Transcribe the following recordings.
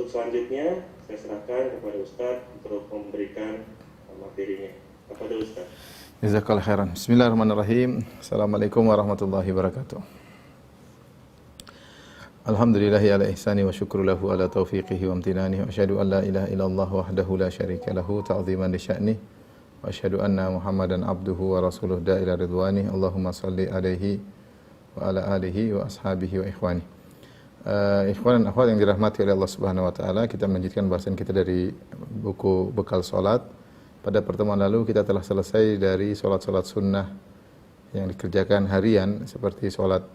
Untuk selanjutnya saya serahkan kepada Ustadz untuk memberikan materinya. Kepada Ustadz. Jazakallahu khairan. Bismillahirrahmanirrahim. Assalamualaikum warahmatullahi wabarakatuh. Alhamdulillahi ala ihsani wa syukru lahu ala taufiqihi wa amtinani wa asyhadu an la ilaha illallah wahdahu la syarika lahu ta'ziman li sya'ni wa asyhadu anna Muhammadan abduhu wa rasuluh da'ila ridwani. Allahumma salli alaihi wa ala alihi wa ashabihi wa ikhwani. Ikhwan dan akhwat yang dirahmati oleh Allah Subhanahu wa taala, kita melanjutkan bahasan kita dari buku Bekal Salat. Pada pertemuan lalu kita telah selesai dari salat-salat sunnah yang dikerjakan harian seperti salat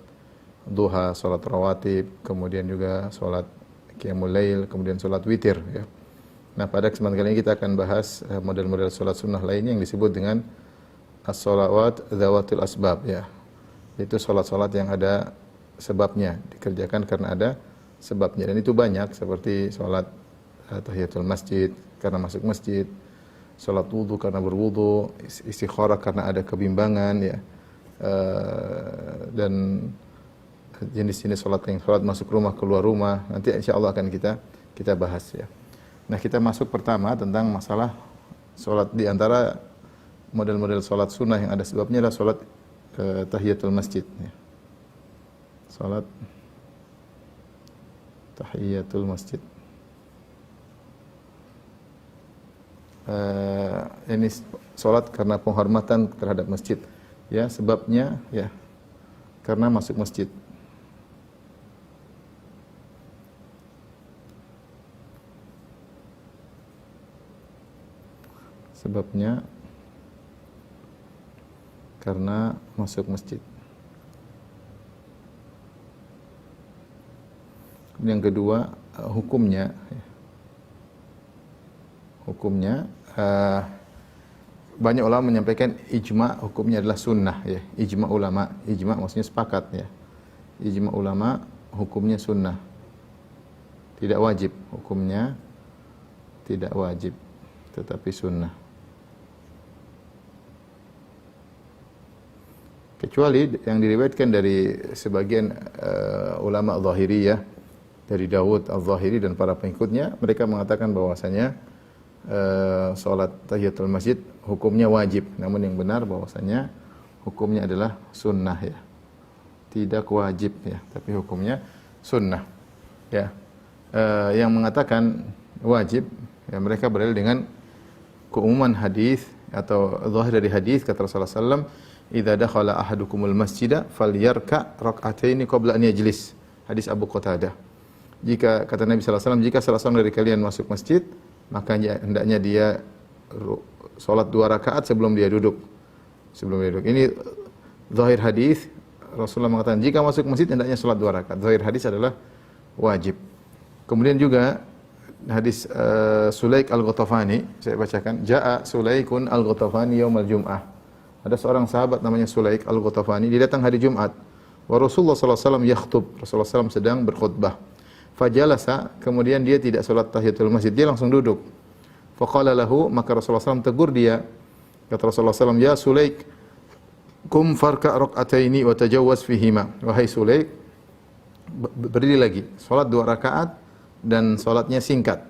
duha, salat rawatib, kemudian juga salat qiyamul lail, kemudian salat witir ya. Nah, pada kesempatan kali ini kita akan bahas model-model salat sunnah lainnya yang disebut dengan as-shalawat dzawatul asbab ya. Itu salat-salat yang ada sebabnya, dikerjakan karena ada sebabnya, dan itu banyak seperti salat tahiyatul masjid karena masuk masjid, salat wudu karena berwudu, istikharah karena ada kebimbangan ya, dan jenis-jenis salat yang salat masuk rumah keluar rumah nanti insyaallah akan kita bahas ya. Nah, kita masuk pertama tentang masalah salat. Di antara model-model salat sunnah yang ada sebabnya adalah salat tahiyatul masjid ya. Salat tahiyatul masjid. Ini salat karena penghormatan terhadap masjid. Ya, sebabnya ya karena masuk masjid. Sebabnya karena masuk masjid. Yang kedua, hukumnya banyak ulama menyampaikan ijma hukumnya adalah sunnah ya. Ijma ulama, ijma maksudnya sepakat ya. Ijma ulama hukumnya sunnah, tidak wajib, hukumnya tidak wajib tetapi sunnah. Kecuali yang diriwayatkan dari sebagian ulama Zahiriyah, dari Dawud al-Zahiri dan para pengikutnya, mereka mengatakan bahwasanya salat tahiyatul masjid hukumnya wajib, namun yang benar bahwasanya hukumnya adalah sunnah ya, tidak wajib ya, tapi hukumnya sunnah ya. Yang mengatakan wajib ya, mereka berdalil dengan keumuman hadis atau zahir dari hadis, kata Rasulullah SAW, idza dakhala ahadukumul masjida falyarka rak'ataini qabla an yajlis. Hadis Abu Qatadah. Jika kata Nabi sallallahu alaihi wasallam, jika salah seorang dari kalian masuk masjid, maka hendaknya dia salat 2 rakaat sebelum dia duduk. Sebelum dia duduk. Ini zahir hadis. Rasulullah mengatakan jika masuk masjid hendaknya salat 2 rakaat. Zahir hadis adalah wajib. Kemudian juga hadis Sulaik al-Ghatafani, saya bacakan, jaa Sulaikun al-Ghatafani yaumal jum'ah. Ada seorang sahabat namanya Sulaik al-Ghatafani, dia datang hari Jumat. Wa Rasulullah sallallahu alaihi wasallam yakhthub. Rasulullah SAW sedang berkhutbah. Fajalasa, kemudian dia tidak salat tahiyatul masjid, dia langsung duduk. Faqala lahu, maka Rasulullah SAW tegur dia. Kata Rasulullah SAW, ya Sulaik, kum farka rak'ataini wa tajawwaz fihima. Wahai Sulaik, berdiri lagi, salat 2 rakaat dan salatnya singkat.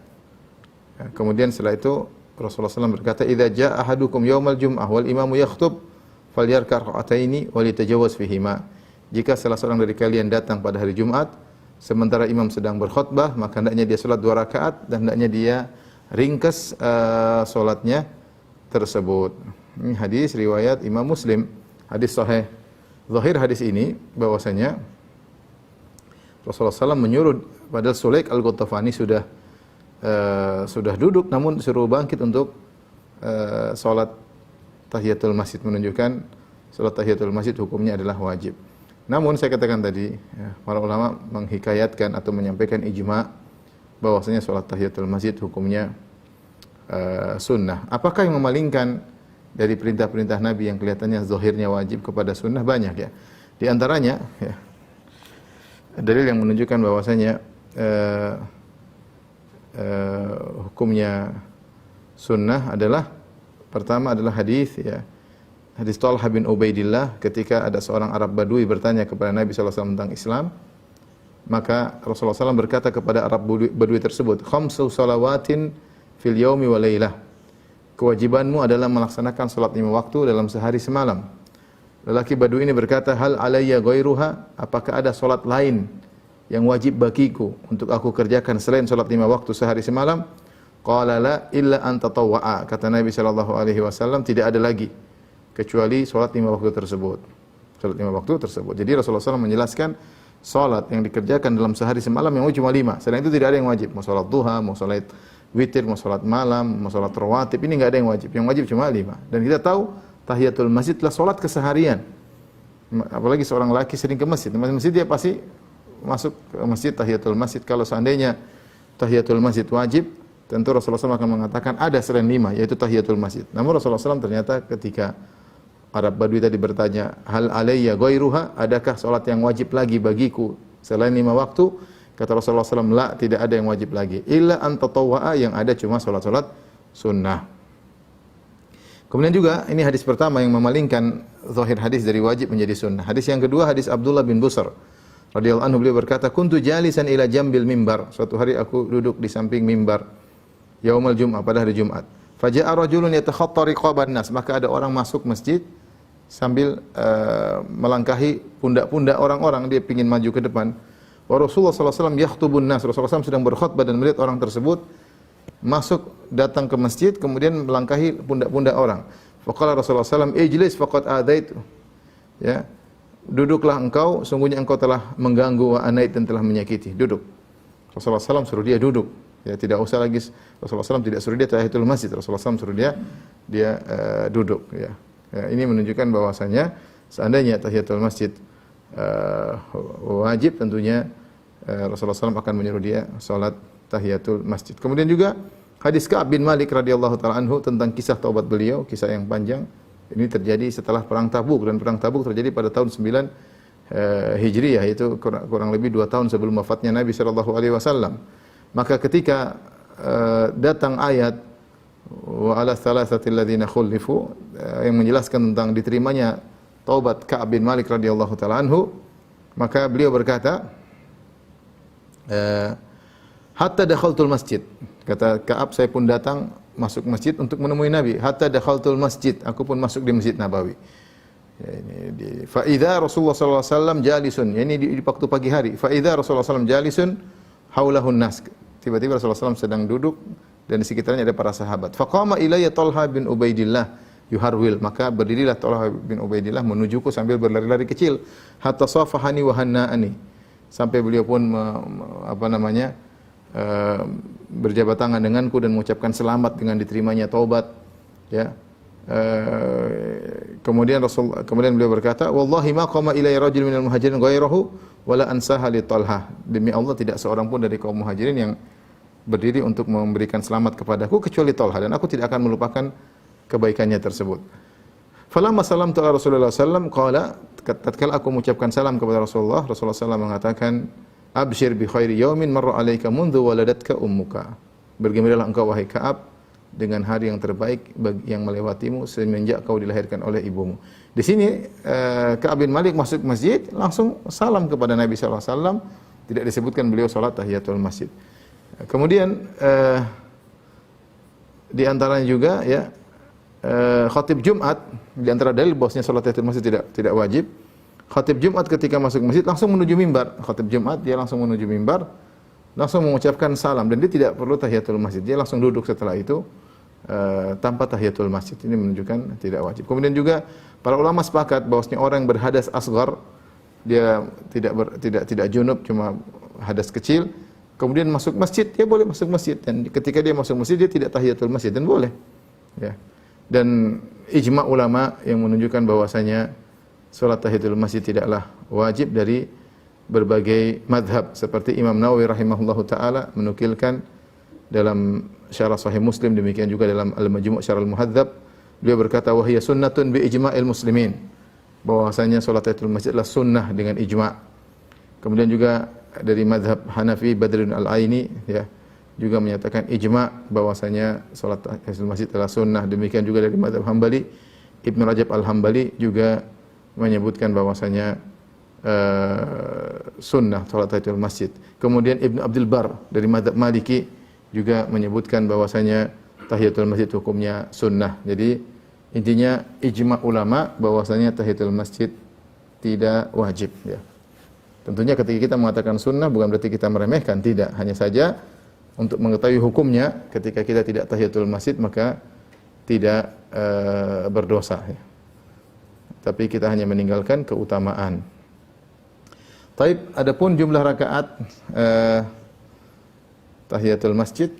Ya, kemudian setelah itu Rasulullah SAW berkata, idza jaa ahadukum yaumal jum'ah wal imamu yakhtub falyarka rak'ataini wa litajawwaz fihima. Jika salah seorang dari kalian datang pada hari Jumat sementara imam sedang berkhutbah, maka hendaknya dia salat 2 rakaat dan hendaknya dia ringkas salatnya tersebut. Ini hadis riwayat Imam Muslim, hadis sahih. Zahir hadis ini bahwasanya Rasulullah SAW menyuruh, padahal Sulaik al-Ghatafani sudah duduk namun disuruh bangkit untuk salat tahiyatul masjid, menunjukkan salat tahiyatul masjid hukumnya adalah wajib. Namun saya katakan tadi, ya, para ulama menghikayatkan atau menyampaikan ijma bahwasanya salat tahiyatul masjid hukumnya sunnah. Apakah yang memalingkan dari perintah-perintah Nabi yang kelihatannya zahirnya wajib kepada sunnah? Banyak ya. Di antaranya ya, dalil yang menunjukkan bahwasanya hukumnya sunnah adalah, pertama adalah hadis ya. Hadis Talha bin Ubaidillah ketika ada seorang Arab Badui bertanya kepada Nabi sallallahu alaihi wasallam tentang Islam. Maka Rasulullah SAW berkata kepada Arab Badui tersebut, khamsu salawatin fil yaumi wa lailah. Kewajibanmu adalah melaksanakan salat 5 waktu dalam sehari semalam. Lelaki Badui ini berkata, hal alayya ghairuha? Apakah ada salat lain yang wajib bagiku untuk aku kerjakan selain salat 5 waktu sehari semalam? Qala la illa an tatawwa'a. Kata Nabi sallallahu alaihi wasallam, tidak ada lagi kecuali salat 5 waktu tersebut. Salat 5 waktu tersebut. Jadi Rasulullah SAW menjelaskan salat yang dikerjakan dalam sehari semalam yang wajib cuma 5. Selain itu tidak ada yang wajib. Mau salat duha, mau salat witir, mau salat malam, mau salat rawatib, ini enggak ada yang wajib. Yang wajib cuma 5. Dan kita tahu tahiyatul masjid adalah salat keseharian. Apalagi seorang laki sering ke masjid. Masjid dia pasti masuk ke masjid tahiyatul masjid. Kalau seandainya tahiyatul masjid wajib, tentu Rasulullah SAW akan mengatakan ada selain 5, yaitu tahiyatul masjid. Namun Rasulullah SAW ternyata ketika Arab Badui tadi bertanya, hal alayya ghairuha? Adakah salat yang wajib lagi bagiku selain 5 waktu? Kata Rasulullah SAW, la, tidak ada yang wajib lagi. Illa an tatawwa'a, yang ada cuma salat-salat sunnah. Kemudian juga, ini hadis pertama yang memalingkan zahir hadis dari wajib menjadi sunnah. Hadis yang kedua, hadis Abdullah bin Busr radhiyallahu anhu, beliau berkata, kuntu jalisan ila jambil mimbar. Suatu hari aku duduk di samping mimbar yaumal jum'ah, pada hari Jumat. Faja'a rajulun yatakhatta riqaban nas. Maka ada orang masuk masjid sambil melangkahi pundak-pundak orang-orang, dia ingin maju ke depan. Wa Rasulullah sallallahu alaihi wasallam yakhtubun nas. Rasulullah SAW sedang berkhutbah dan melihat orang tersebut masuk datang ke masjid kemudian melangkahi pundak-pundak orang. Faqala Rasulullah SAW, ijlis faqad adaitu. Ya. Duduklah engkau, sungguhnya engkau telah mengganggu wa anait, dan telah menyakiti. Duduk. Rasulullah SAW suruh dia duduk. Ya, tidak usah lagi Rasulullah SAW tidak suruh dia tahiyatul masjid. Rasulullah SAW suruh dia duduk. Ya. Ya, ini menunjukkan bahwasanya seandainya tahiyatul masjid wajib, tentunya Rasulullah SAW akan menyuruh dia salat tahiyatul masjid. Kemudian juga hadis Ka'ab bin Malik radhiyallahu taala anhu tentang kisah taubat beliau, kisah yang panjang. Ini terjadi setelah perang Tabuk, dan perang Tabuk terjadi pada tahun 9 Hijriah, yaitu kurang lebih 2 tahun sebelum wafatnya Nabi sallallahu alaihi wasallam. Maka ketika datang ayat wa ala thalathatil ladzina khulifu yang menjelaskan tentang diterimanya taubat Ka'ab bin Malik radhiyallahu taala anhu, maka beliau berkata, hatta dakhaltul masjid. Kata Ka'ab, saya pun datang masuk masjid untuk menemui Nabi. Hatta dakhaltul masjid, aku pun masuk di Masjid Nabawi. Ya, ini di fa idza Rasulullah sallallahu alaihi wasallam jalisun. Ya, ini di waktu pagi hari. Fa idza Rasulullah sallallahu alaihi wasallam jalisun haulahun nas. Tiba-tiba Rasulullah SAW sedang duduk dan di sekitarnya ada para sahabat. Faqama ilayya Talha bin Ubaidillah yuharwil. Maka berdirilah Talha bin Ubaidillah menujuku sambil berlari-lari kecil. Hatta safahani wa hanna'ani. Sampai beliau pun berjabat tangan denganku dan mengucapkan selamat dengan diterimanya taubat. Ya. Kemudian beliau berkata, wallahi ma qama ilayya rajul minal muhajirin ghairahu wala ansaha li Talha. Demi Allah, tidak seorang pun dari kaum muhajirin yang berdiri untuk memberikan selamat kepadaku kecuali Talha, dan aku tidak akan melupakan kebaikannya tersebut. Falamma salamtu ala Rasulullah sallallahu alaihi wasallam qala, tatkala aku mengucapkan salam kepada Rasulullah, Rasulullah sallallahu mengatakan, abshir bi khairi yaumin marra alayka mundhu waladatka ummuka. Bergembiralah engkau wahai Ka'ab dengan hari yang terbaik yang melewatimu semenjak kau dilahirkan oleh ibumu. Di sini Ka'ab bin Malik masuk masjid langsung salam kepada Nabi sallallahu alaihi wasallam, tidak disebutkan beliau salat tahiyatul masjid. Kemudian di antaranya juga ya khatib Jumat, di antara dalil bahwasanya salat tahiyatul masjid tidak wajib. Khatib Jumat ketika masuk masjid langsung menuju mimbar. Khatib Jumat dia langsung menuju mimbar, langsung mengucapkan salam, dan dia tidak perlu tahiyatul masjid. Dia langsung duduk setelah itu tanpa tahiyatul masjid. Ini menunjukkan tidak wajib. Kemudian juga para ulama sepakat bahwasanya orang yang berhadas asghar, dia tidak junub, cuma hadas kecil, kemudian masuk masjid, dia boleh masuk masjid, dan ketika dia masuk masjid dia tidak tahiyatul masjid, dan boleh. Ya. Dan ijma' ulama yang menunjukkan bahwasanya salat tahiyatul masjid tidaklah wajib dari berbagai madhab, seperti Imam Nawawi rahimahullahu taala menukilkan dalam syarah Sahih Muslim, demikian juga dalam Al-Majmu' Syarah Al-Muhadzab, beliau berkata wa hiya sunnatun bi ijma'il muslimin, bahwasanya salat tahiyatul masjid adalah sunnah dengan ijma'. Kemudian juga dari madhab Hanafi Badruddin Al-Aini ya juga menyatakan ijma' bahwasanya salat tahiyatul masjid adalah sunnah. Demikian juga dari madhab Hambali, Ibnu Rajab Al-Hambali juga menyebutkan bahwasanya sunnah salat tahiyatul masjid. Kemudian Ibnu Abdul Bar dari mazhab Maliki juga menyebutkan bahwasanya tahiyatul masjid hukumnya sunnah. Jadi intinya ijma ulama bahwasanya tahiyatul masjid tidak wajib ya. Tentunya ketika kita mengatakan sunnah bukan berarti kita meremehkan, tidak. Hanya saja untuk mengetahui hukumnya ketika kita tidak tahiyatul masjid maka tidak berdosa ya. Tapi kita hanya meninggalkan keutamaan. Taib, adapun jumlah rakaat tahiyatul masjid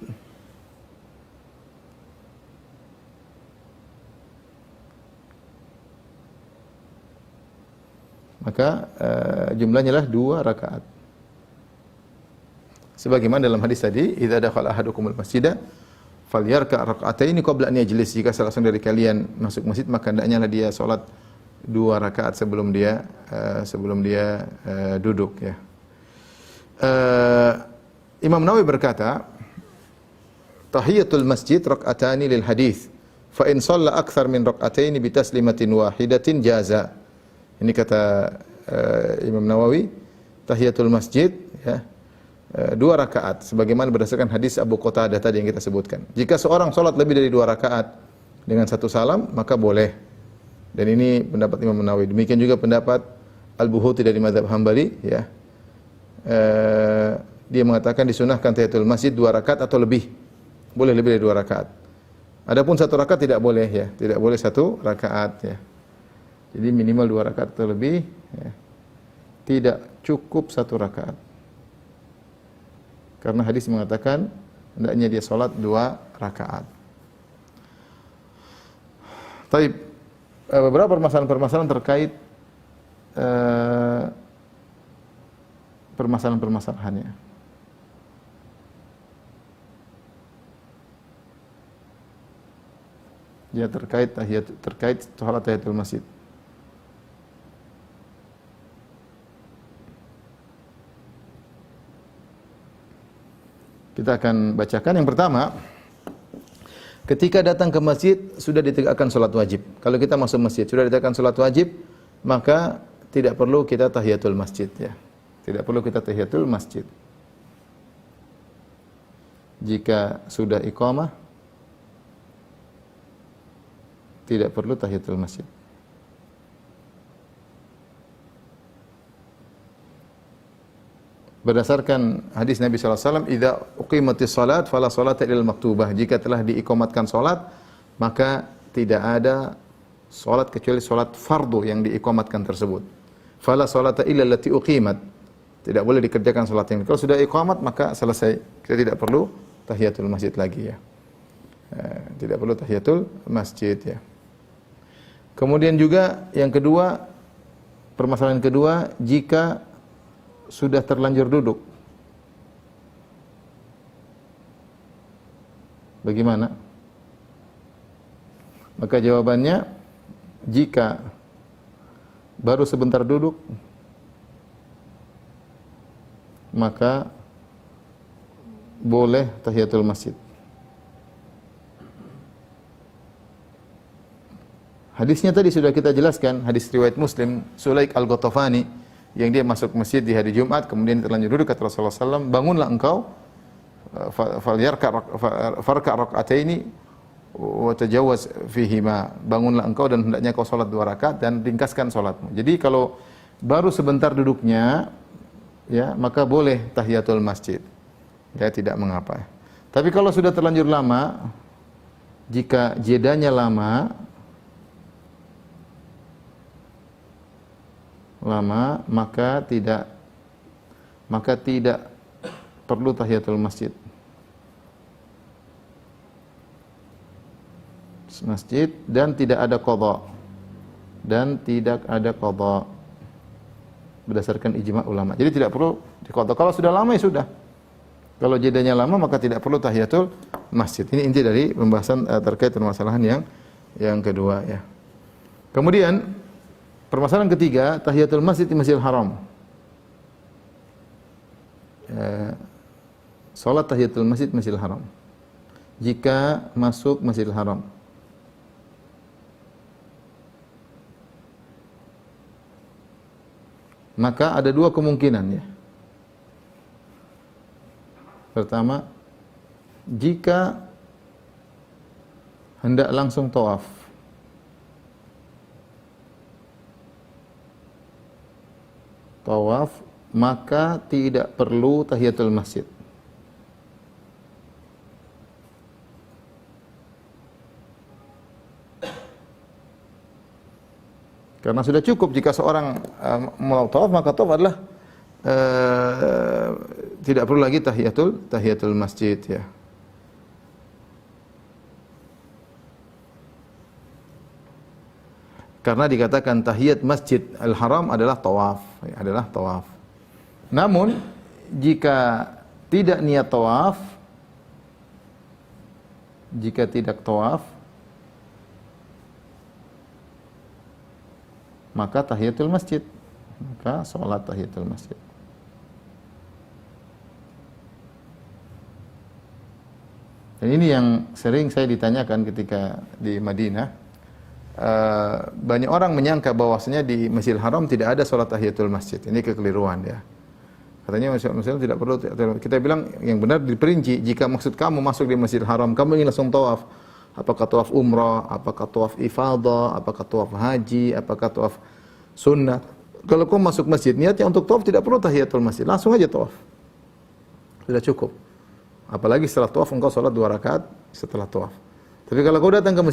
maka jumlahnya adalah 2 rakaat. Sebagaimana dalam hadis tadi, idza dakhala ahadukumul masjida falyarka' rak'ataini qabla an yajlis. Jika salah seorang dari kalian masuk masjid maka hendaknya dia salat 2 rakaat sebelum dia duduk ya. Imam Nawawi berkata, tahiyatul masjid rak'atani lil hadis. Fa in shalla akthar min rak'ataini bi taslimatin wahidatin jaza. Ini kata Imam Nawawi, tahiyatul masjid ya, 2 rakaat sebagaimana berdasarkan hadis Abu Qatadah tadi yang kita sebutkan. Jika seorang salat lebih dari 2 rakaat dengan 1 salam maka boleh. Dan ini pendapat Imam Nawawi. Demikian juga pendapat Al-Buhuti dari mazhab Hambali ya. Dia mengatakan disunahkan tahiyatul masjid 2 rakaat atau lebih. Boleh lebih dari 2 rakaat. Adapun 1 rakaat tidak boleh ya, tidak boleh 1 rakaat ya. Jadi minimal 2 rakaat atau lebih ya. Tidak cukup 1 rakaat. Karena hadis mengatakan hendaknya dia salat 2 rakaat. Taib, beberapa permasalahan-permasalahan terkait permasalahan-permasalahannya. Ya terkait salat tahiyatul masjid. Kita akan bacakan. Yang pertama, ketika datang ke masjid sudah ditegakkan salat wajib. Kalau kita masuk masjid sudah ditegakkan salat wajib, maka tidak perlu kita tahiyatul masjid ya. Tidak perlu kita tahiyatul masjid. Jika sudah iqamah tidak perlu tahiyatul masjid. Berdasarkan hadis Nabi SAW, idza uqimatis salat fala salata illal maktubah. Jika telah diiqamatkan salat, maka tidak ada salat kecuali salat fardu yang diiqamatkan tersebut. Fala salata illa allati uqimat. Tidak boleh dikerjakan salat yang kalau sudah iqamat maka selesai. Kita tidak perlu tahiyatul masjid lagi ya. Tidak perlu tahiyatul masjid ya. Kemudian juga yang kedua, permasalahan kedua, jika sudah terlanjur duduk, bagaimana? Maka jawabannya, jika baru sebentar duduk, maka boleh tahiyatul masjid. Hadisnya tadi sudah kita jelaskan, hadis riwayat Muslim, Sulaik Al-Ghatafani, yang dia masuk masjid di hari Jumat, kemudian terlanjur duduk, kata Rasulullah SAW, bangunlah engkau, farka' rak'ataini wa tajawaz fihima, bangunlah engkau dan hendaknya kau salat 2 rakaat dan ringkaskan salatmu. Jadi kalau baru sebentar duduknya, ya maka boleh tahiyatul masjid, ya tidak mengapa. Tapi kalau sudah terlanjur lama, jika jedanya lama, maka tidak perlu tahiyatul masjid. Dan tidak ada qadha. Berdasarkan ijma' ulama. Jadi tidak perlu diqadha. Kalau sudah lama ya sudah. Kalau jedanya lama maka tidak perlu tahiyatul masjid. Ini inti dari pembahasan terkait permasalahan yang kedua ya. Kemudian permasalahan ketiga, tahiyatul masjid di Masjidil Haram. Salat tahiyatul masjid Masjidil Haram. Jika masuk Masjidil Haram. maka ada dua kemungkinan ya. Pertama, jika hendak langsung tawaf, maka tidak perlu tahiyatul masjid. Karena sudah cukup jika seorang mau tawaf, maka tawaf adalah tidak perlu lagi tahiyatul masjid ya. Karena dikatakan tahiyat Masjid Al-Haram adalah tawaf, ya, adalah tawaf. Namun jika tidak niat tawaf, jika tidak tawaf, maka tahiyatul masjid, maka sholat tahiyatul masjid. Dan ini yang sering saya ditanyakan ketika di Madinah. Banyak orang menyangka bahwasanya di Masjidil Haram tidak ada sholat tahiyatul masjid. Ini kekeliruan ya. Katanya Masjidil tidak perlu. Kita bilang yang benar diperinci. Jika maksud kamu masuk di Masjidil Haram, kamu ingin langsung tawaf. Apakah tawaf umrah, apakah tawaf ifadah, apakah tawaf haji, apakah tawaf sunnah. Kalau kamu masuk masjid, niatnya untuk tawaf tidak perlu tahiyatul masjid. Langsung aja tawaf. Sudah cukup. Apalagi setelah tawaf engkau sholat 2 rakaat setelah tawaf. Tapi kalau kau datang ke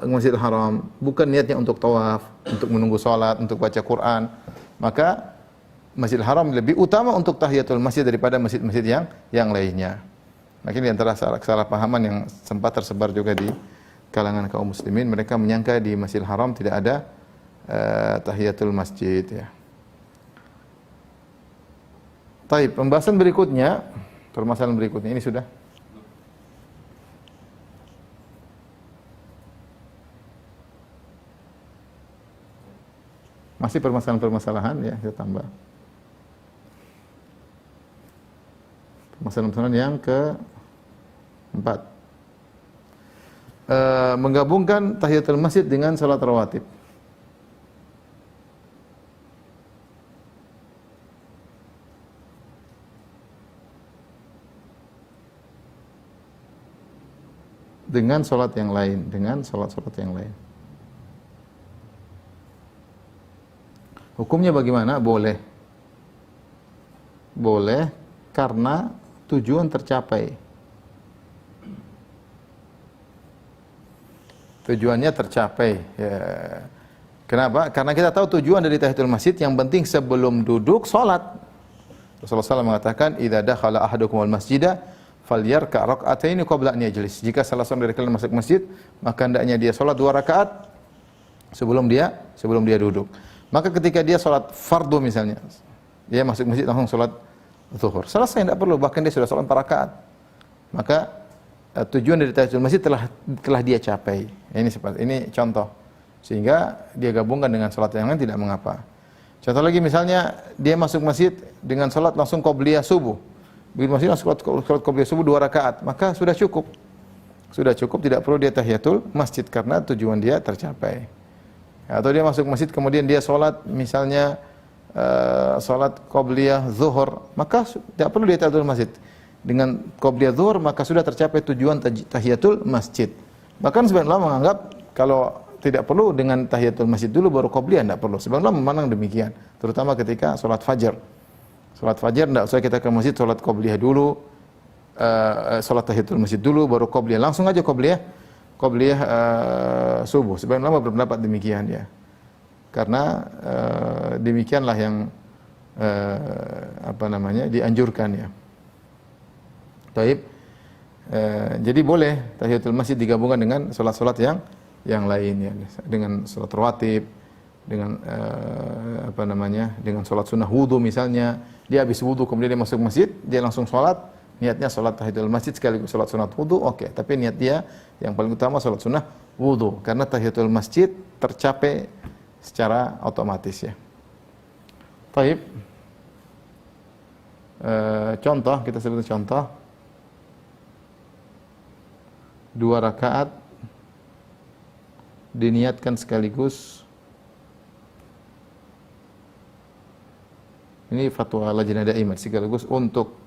Masjidil Haram, bukan niatnya untuk tawaf, untuk menunggu sholat, untuk baca Quran, maka Masjidil Haram lebih utama untuk tahiyatul masjid daripada masjid-masjid yang lainnya. Maka ini antara kesalahpahaman yang sempat tersebar juga di kalangan kaum muslimin. Mereka menyangka di Masjidil Haram tidak ada tahiyatul masjid ya. Taib, pembahasan berikutnya, permasalahan berikutnya ini sudah. Masih permasalahan-permasalahan ya, saya tambah. Permasalahan yang keempat. Menggabungkan tahiyatul masjid dengan salat rawatib. Dengan salat yang lain, dengan salat-salat yang lain. Hukumnya bagaimana? Boleh. Boleh karena tujuan tercapai. Tujuannya tercapai. Ya. Kenapa? Karena kita tahu tujuan dari tahiyatul masjid yang penting sebelum duduk salat. Rasulullah SAW mengatakan, "Idza dakhala ahadukumul masjida falyarka' rak'ataini qabla an yajlis." Jika salah seorang dari kalian masuk masjid, maka hendaknya dia salat 2 rakaat sebelum dia duduk. Maka ketika dia sholat fardu misalnya, dia masuk masjid langsung sholat zuhur. Selesai, tidak perlu, bahkan dia sudah sholat 4 rakaat. Maka tujuan dari tahiyatul masjid telah dia capai. Ini contoh. Sehingga dia gabungkan dengan sholat yang lain tidak mengapa. Contoh lagi misalnya dia masuk masjid dengan sholat langsung qobliyah subuh. Begitu masjid langsung sholat qobliyah subuh 2 rakaat, maka sudah cukup. Sudah cukup, tidak perlu dia tahiyatul masjid karena tujuan dia tercapai. Atau dia masuk masjid kemudian dia sholat misalnya sholat qobliyah zuhur, maka tidak perlu dia tahiyatul masjid. Dengan qobliyah zuhur maka sudah tercapai tujuan tahiyatul masjid. Bahkan sebagian ulama menganggap kalau tidak perlu dengan tahiyatul masjid dulu baru qobliyah, tidak perlu. Sebagian ulama memandang demikian, terutama ketika sholat fajar. Sholat fajar tidak usah kita ke masjid sholat qobliyah dulu, sholat tahiyatul masjid dulu baru qobliyah, langsung aja qobliyah subuh. Sebagian ulama berpendapat demikian ya. Karena demikianlah yang dianjurkan ya. Taib. Jadi boleh tahiyatul masjid digabungkan dengan salat-salat yang lain ya, dengan salat rawatib, dengan dengan salat sunnah wudu misalnya. Dia habis wudu kemudian dia masuk masjid, dia langsung salat. Niatnya salat tahiyatul masjid sekaligus salat sunat wudu, oke. Tapi niat dia yang paling utama salat sunnah wudu, karena tahiyatul masjid tercapai secara otomatis ya. Taib. Contoh, kita sebut contoh 2 rakaat diniatkan sekaligus Ini fatwa Lajnah Daimah sekaligus untuk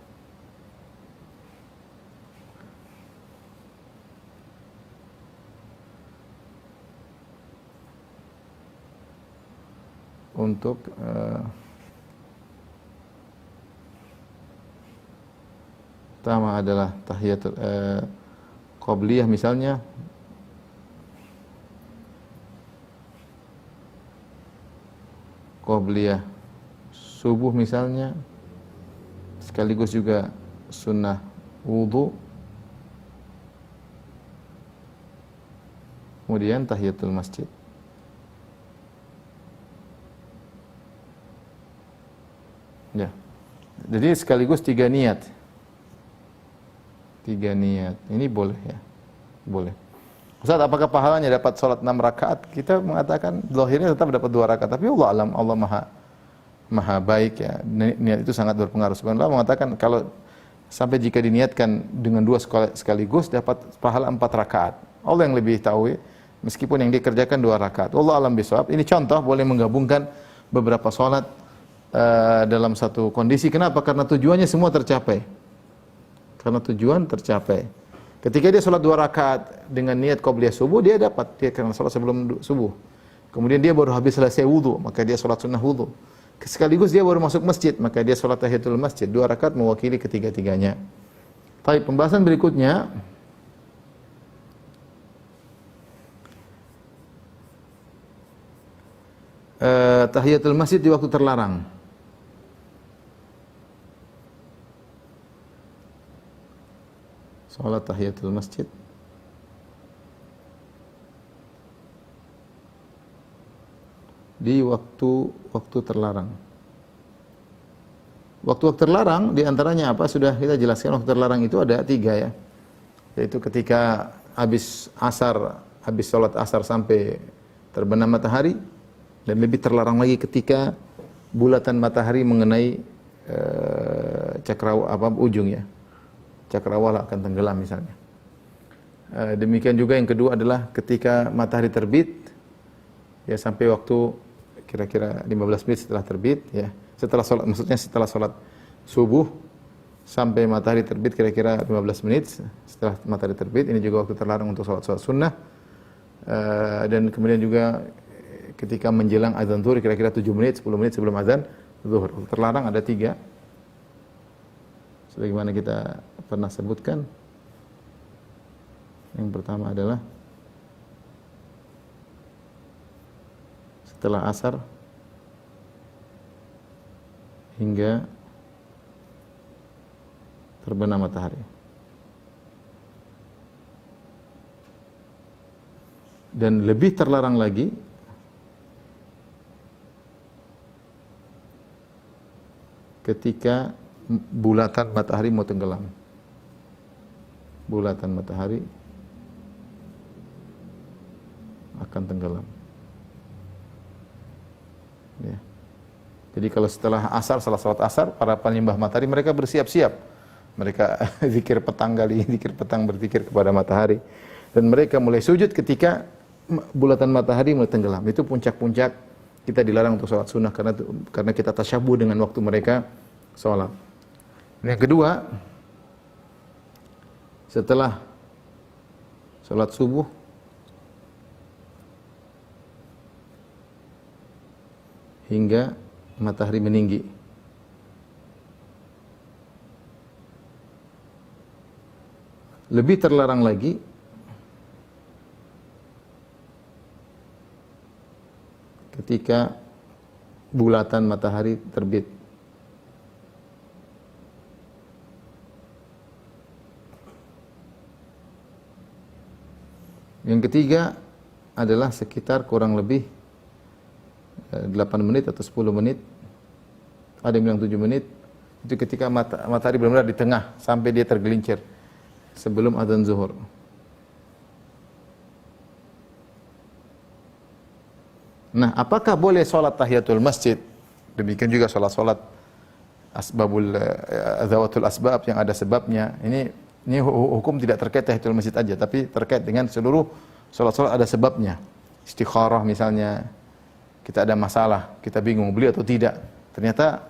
pertama adalah tahiyatul qabliyah misalnya, qabliyah subuh misalnya, sekaligus juga sunnah wudu, kemudian tahiyatul masjid. Ya. Jadi sekaligus 3 niat. 3 niat. Ini boleh ya. Boleh. Ustaz, apakah pahalanya dapat salat 6 rakaat? Kita mengatakan zahirnya tetap dapat 2 rakaat, tapi Allah alam, Allah maha baik ya. Niat itu sangat berpengaruh. Sebenarnya mengatakan kalau sampai jika diniatkan dengan 2 sekaligus dapat pahala 4 rakaat. Allah yang lebih tahu ya. Meskipun yang dikerjakan 2 rakaat. Allah alam bisawab. Ini contoh boleh menggabungkan beberapa salat dalam satu kondisi. Kenapa? Karena tujuannya semua tercapai. Karena tujuan tercapai. Ketika dia sholat 2 rakaat dengan niat qabliyah subuh, dia dapat, dia karena sholat sebelum subuh. Kemudian dia baru habis selesai wudu, maka dia sholat sunnah wudu. Sekaligus dia baru masuk masjid, maka dia sholat tahiyatul masjid. 2 rakaat mewakili ketiga-tiganya. Baik, pembahasan berikutnya, tahiyatul masjid di waktu terlarang. Salat tahiyatul masjid di waktu terlarang. Waktu terlarang diantaranya apa? Sudah kita jelaskan, waktu terlarang itu ada 3 ya. Yaitu ketika habis sholat asar sampai terbenam matahari, dan lebih terlarang lagi ketika bulatan matahari mengenai ujung ya. Cakrawala akan tenggelam misalnya. Demikian juga yang kedua adalah ketika matahari terbit ya, sampai waktu kira-kira 15 menit setelah terbit ya. Setelah sholat subuh sampai matahari terbit kira-kira 15 menit setelah matahari terbit, ini juga waktu terlarang untuk sholat sunnah. Dan kemudian juga ketika menjelang azan zuhur kira-kira 7 menit, 10 menit sebelum azan zuhur. Terlarang ada 3. Sebagaimana kita pernah sebutkan. Yang pertama adalah setelah asar hingga terbenam matahari. Dan lebih terlarang lagi ketika bulatan matahari mau tenggelam. Bulatan matahari akan tenggelam. Ya. Jadi kalau setelah salat asar, para penyembah matahari mereka bersiap-siap. Mereka zikir petang berzikir kepada matahari. Dan mereka mulai sujud ketika bulatan matahari mulai tenggelam. Itu puncak-puncak kita dilarang untuk salat sunnah karena kita tasyabuh dengan waktu mereka salat. Yang kedua, setelah salat subuh hingga matahari meninggi. Lebih terlarang lagi ketika bulatan matahari terbit. Yang ketiga adalah sekitar kurang lebih 8 menit atau 10 menit. Ada yang bilang 7 menit. Itu ketika matahari benar-benar di tengah sampai dia tergelincir sebelum azan zuhur. Nah, apakah boleh sholat tahiyatul masjid? Demikian juga sholat zawatul asbab yang ada sebabnya. Ini hukum tidak terkait tahiyatul masjid aja, tapi terkait dengan seluruh sholat-sholat ada sebabnya. Istikharah misalnya, kita ada masalah, kita bingung beli atau tidak. Ternyata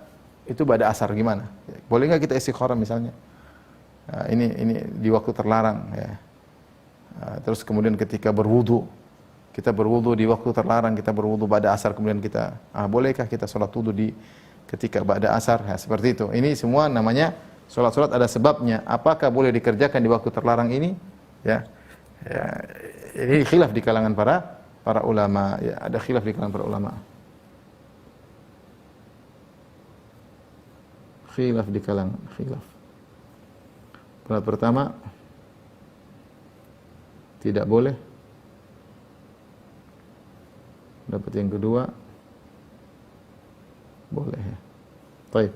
itu pada asar gimana? Boleh nggak kita istikharah misalnya? Nah, ini di waktu terlarang ya. Terus kemudian ketika berwudu, kita berwudu di waktu terlarang, kita berwudu pada asar, kemudian kita bolehkah kita sholat wudu di ketika pada asar? Ya, seperti itu. Ini semua namanya sholat ada sebabnya. Apakah boleh dikerjakan di waktu terlarang ini? Ya, ini khilaf di kalangan para ulama. Ya, ada khilaf di kalangan para ulama. Khilaf di kalangan khilaf. Pendapat pertama, tidak boleh. Pendapat yang kedua, boleh ya. Baik.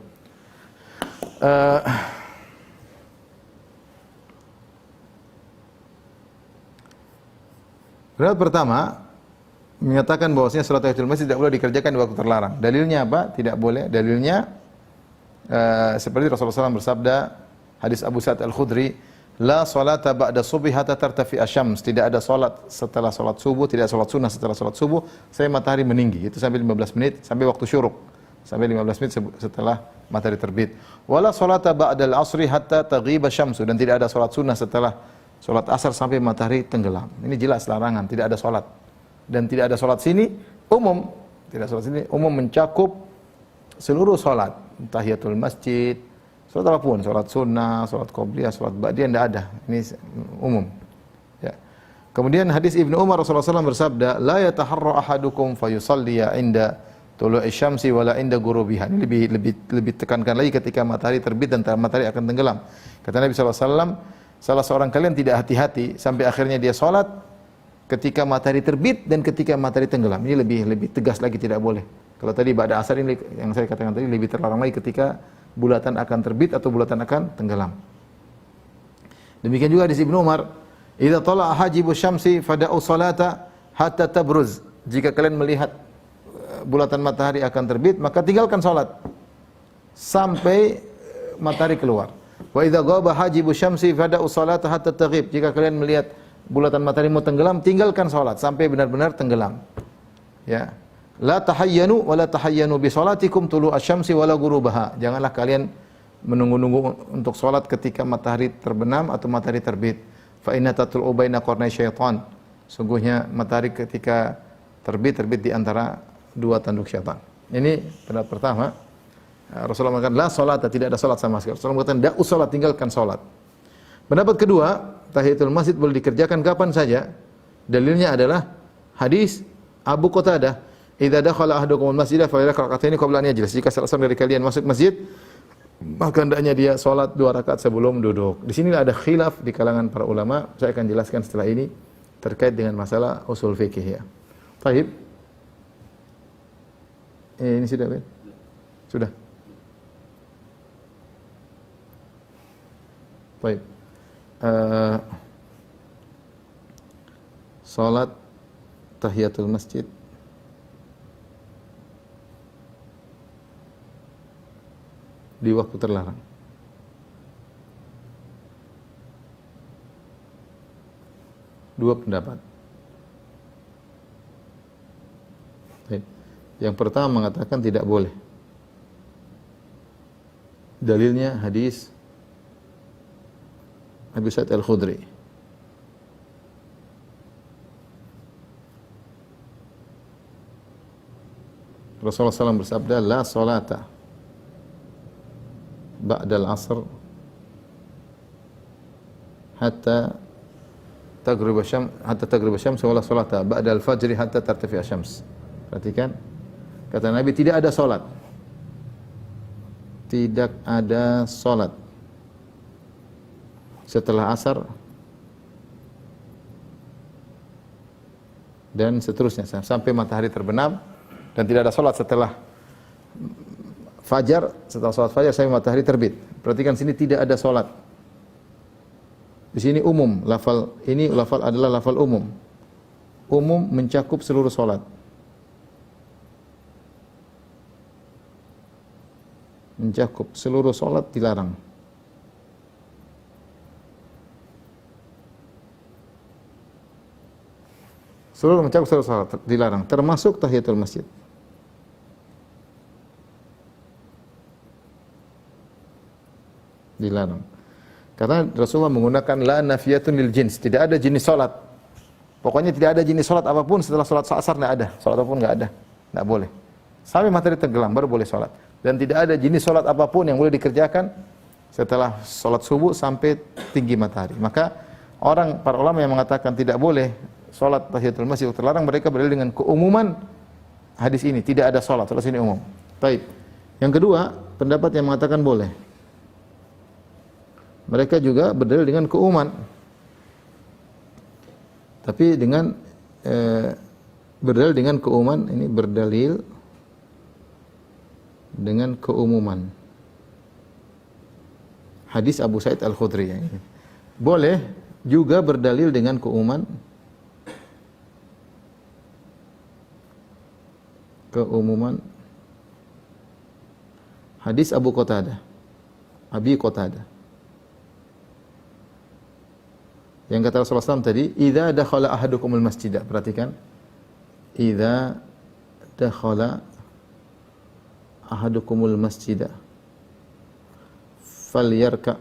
Pendapat pertama menyatakan bahwasanya salat tahiyatul masjid tidak boleh dikerjakan di waktu terlarang. Dalilnya apa? Tidak boleh. Dalilnya seperti Rasulullah SAW bersabda, hadis Abu Sa'id Al-Khudri, la salata ba'da subhi hatta tartafi asyams. Tidak ada salat setelah salat subuh, tidak ada salat sunnah setelah salat subuh sampai matahari meninggi. Itu sampai 15 menit sampai waktu syuruk. Sampai 15 menit setelah matahari terbit. Wala salata ba'da al-'asri hatta taghiba syamsu, dan tidak ada salat sunnah setelah salat asar sampai matahari tenggelam. Ini jelas larangan, tidak ada salat. Dan tidak ada salat sini umum. Tidak salat sini umum mencakup seluruh salat, tahiyatul masjid, salat apapun, salat sunnah, salat qobliyah, salat ba'diyah, tidak ada. Ini umum. Ya. Kemudian hadis Ibnu Umar, Rasulullah SAW bersabda, la yataharra ahadukum fayusalliya inda tulu'i syamsi wala inda ghurubiha. Ini lebih tekankan lagi ketika matahari terbit dan matahari akan tenggelam. Kata Nabi SAW, salah seorang kalian tidak hati-hati sampai akhirnya dia salat ketika matahari terbit dan ketika matahari tenggelam. Ini lebih tegas lagi, tidak boleh. Kalau tadi ba'da asar, ini yang saya katakan tadi lebih terlarang lagi ketika bulatan akan terbit atau bulatan akan tenggelam. Demikian juga di Ibnu Umar, idza tala'a hajibu syamsi fada'u salata hatta tabruz. Jika kalian melihat bulatan matahari akan terbit, maka tinggalkan salat sampai matahari keluar. Wa idza ghaba hajibu syamsi fada'u salata hatta taghib. Jika kalian melihat bulatan matahari mau tenggelam, tinggalkan salat sampai benar-benar tenggelam. Ya. La tahayyanu wa la tahayyanu bi salatikum tulu asy-syamsi wala ghurubaha. Janganlah kalian menunggu-nunggu untuk salat ketika matahari terbenam atau matahari terbit. Fa inna tatlu'u baina qarnay syaitan. Sungguhnya matahari ketika terbit di antara dua tanduk syaitan. Ini pendapat pertama. Rasulullah mengatakan la salata, tidak ada salat sama sekali. Rasulullah mengatakan da'u salat, tinggalkan salat. Pendapat kedua, tahiyatul masjid boleh dikerjakan kapan saja. Dalilnya adalah hadis Abu Qatadah, idza dakhala ahadukum al-masjid fa yaqra rak'ataini qabla an yajlis. Jika salah seorang dari kalian masuk masjid, maka hendaknya dia salat 2 rakaat sebelum duduk. Di sini ada khilaf di kalangan para ulama. Saya akan jelaskan setelah ini terkait dengan masalah usul fikih ya. Baik. Ini sudah, Ben? Sudah. Baik. Salat tahiyatul masjid di waktu terlarang. Dua pendapat. Baik. Yang pertama mengatakan tidak boleh. Dalilnya hadis Abu Sa'id Al-Khudri. Rasulullah SAW bersabda, la salata ba'dal asr hatta taghrib asy-syams wala salata ba'dal fajri hatta tartafi asy-syams. Perhatikan, kata Nabi, tidak ada salat. Tidak ada salat setelah asar dan seterusnya sampai matahari terbenam, dan tidak ada salat setelah fajar, setelah salat fajar sampai matahari terbit. Perhatikan sini tidak ada salat. Di sini umum, lafal ini adalah lafal umum. Umum mencakup seluruh salat. Mencakup seluruh salat dilarang. Seluruh mencakup seluruh salat dilarang, termasuk tahiyatul masjid. Dilarang. Karena Rasulullah menggunakan la nafiyatun lil jins, tidak ada jenis salat. Pokoknya tidak ada jenis salat apapun setelah salat asar, tidak ada. Salat apapun enggak ada. Enggak boleh. Sampai matahari tenggelam baru boleh salat. Dan tidak ada jenis salat apapun yang boleh dikerjakan setelah salat subuh sampai tinggi matahari. Maka para ulama yang mengatakan tidak boleh salat tahiyatul masjid terlarang, mereka berdalil dengan keumuman hadis ini, tidak ada salat ini umum. Baik. Yang kedua, pendapat yang mengatakan boleh. Mereka juga berdalil dengan keumuman. Tapi dengan berdalil dengan keumuman, ini berdalil dengan keumuman. Hadis Abu Sa'id Al-Khudri. Boleh juga berdalil dengan keumuman. Hadis Abi Qatadah. Yang kata Rasulullah SAW tadi, idza dakhala ahadukumul masjidah. Perhatikan. Idza dakhala ahadukumul masjidah falyarka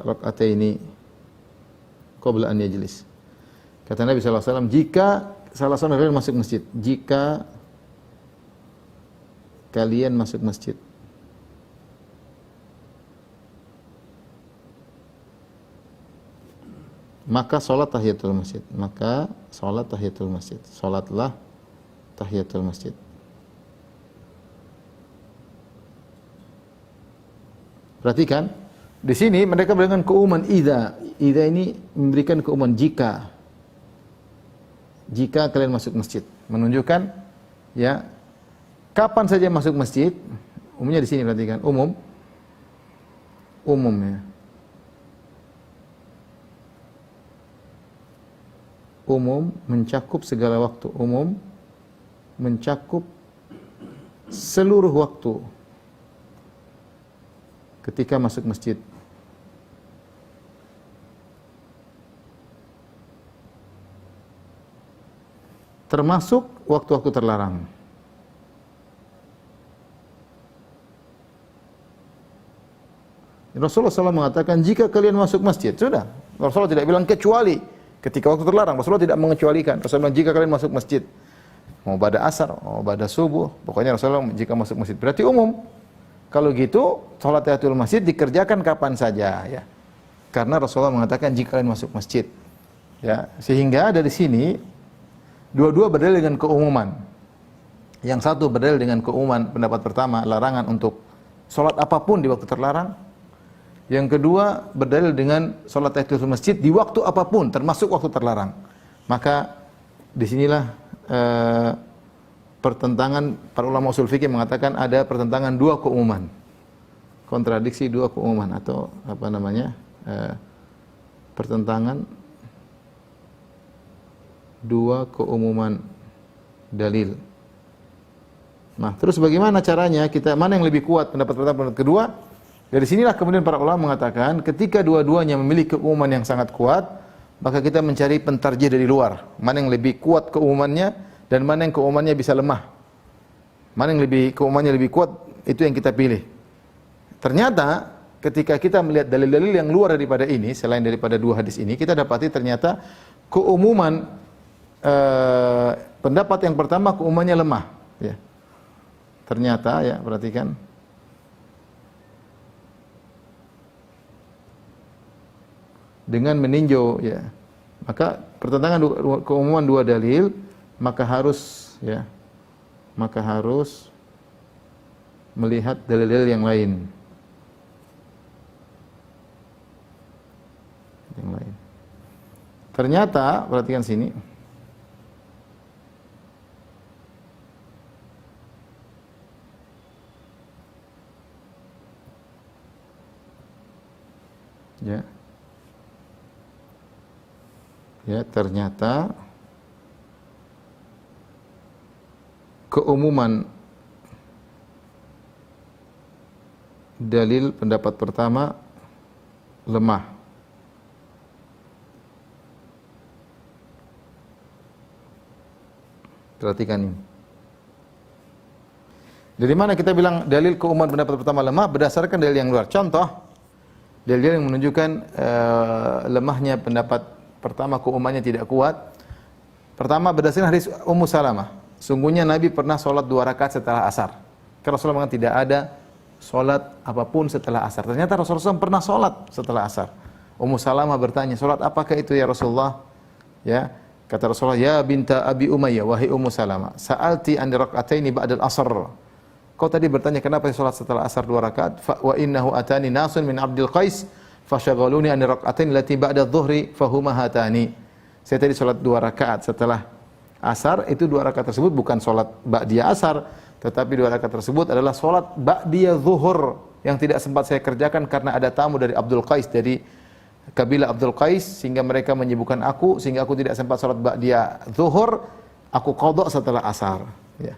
rak'ataini qabla an yajlis. Kata Nabi SAW, jika salah seorang kalian masuk masjid, jika kalian masuk masjid, maka salat tahiyatul masjid. Salatlah tahiyatul masjid. Perhatikan, di sini mereka berikan keumuman idza. Idza ini memberikan keumuman jika. Jika kalian masuk masjid, menunjukkan ya kapan saja masuk masjid. Umumnya di sini perhatikan, umum ya. Umum mencakup segala waktu, umum mencakup seluruh waktu ketika masuk masjid. Termasuk waktu-waktu terlarang. Rasulullah SAW mengatakan, jika kalian masuk masjid, sudah. Rasulullah tidak bilang kecuali ketika waktu terlarang. Rasulullah tidak mengecualikan. Rasulullah bilang, jika kalian masuk masjid, mau pada asar, mau pada subuh, pokoknya Rasulullah jika masuk masjid. Berarti umum. Kalau gitu, salat tahiyatul masjid dikerjakan kapan saja, ya. Karena Rasulullah mengatakan jika kalian masuk masjid. Ya, sehingga dari sini dua-dua berdalil dengan keumuman. Yang satu berdalil dengan keumuman pendapat pertama, larangan untuk salat apapun di waktu terlarang. Yang kedua berdalil dengan salat tahiyatul masjid di waktu apapun, termasuk waktu terlarang. Maka disinilah pertentangan para ulama usul fikih mengatakan ada pertentangan dua keumuman, kontradiksi dua keumuman, atau apa namanya, pertentangan dua keumuman dalil. Nah, terus bagaimana caranya kita, mana yang lebih kuat, pendapat pertama, pendapat kedua? Dari sinilah kemudian para ulama mengatakan ketika dua-duanya memiliki keumuman yang sangat kuat, maka kita mencari pentarjih dari luar, mana yang lebih kuat keumumannya dan mana yang keumumannya bisa lemah. Mana yang keumumannya lebih kuat, itu yang kita pilih. Ternyata ketika kita melihat dalil-dalil yang luar daripada ini, selain daripada dua hadis ini, kita dapati ternyata keumuman pendapat yang pertama keumumannya lemah, ya. Ternyata, ya, perhatikan. Dengan meninjau, ya, maka pertentangan keumuman dua dalil, maka harus melihat dalil-dalil yang lain. Ternyata, perhatikan sini. Ya, ternyata keumuman dalil pendapat pertama lemah. Perhatikan ini. Dari mana kita bilang dalil keumuman pendapat pertama lemah? Berdasarkan dalil yang luar. Contoh, dalil yang menunjukkan lemahnya pendapat pertama, keumumannya tidak kuat. Pertama, berdasarkan hadis Ummu Salamah. Sungguhnya Nabi pernah sholat 2 rakaat setelah asar. Karena Rasulullah mengatakan tidak ada sholat apapun setelah asar. Ternyata Rasulullah SAW pernah sholat setelah asar. Ummu Salamah bertanya, sholat apakah itu ya Rasulullah? Ya, kata Rasulullah, ya binta Abi Umayyah, wahai Ummu Salamah, sa'alti an raka'ataini ba'dal asar. Kau tadi bertanya kenapa sholat setelah asar 2 rakaat? Wa innahu atani nasun min Abdul Qais fasyagaluni an raka'ataini lati ba'da dhuhri fahuma hatani. Saya tadi sholat 2 rakaat setelah asar, itu 2 rakaat tersebut bukan sholat ba'diyah asar, tetapi 2 rakaat tersebut adalah sholat ba'diyah zuhur yang tidak sempat saya kerjakan karena ada tamu dari Abdul Qais, dari kabilah Abdul Qais, sehingga mereka menyibukkan aku, sehingga aku tidak sempat sholat ba'diyah zuhur, aku qadha setelah asar. Ya.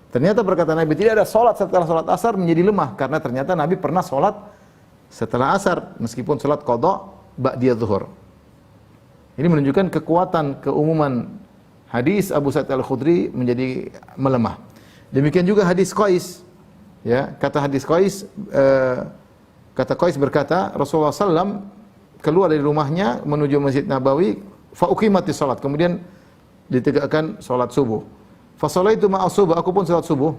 Ternyata berkata Nabi, tidak ada sholat setelah sholat asar menjadi lemah, karena ternyata Nabi pernah sholat setelah asar, meskipun sholat qadha ba'diyah zuhur. Ini menunjukkan kekuatan keumuman hadis Abu Sa'id Al-Khudri menjadi melemah. Demikian juga hadis Qais. Ya, kata hadis Qais, kata Qais berkata, Rasulullah SAW keluar dari rumahnya menuju Masjid Nabawi, fa uqimatis salat, kemudian ditegakkan salat subuh. Fa shalaitu ma'a subuh, aku pun salat subuh.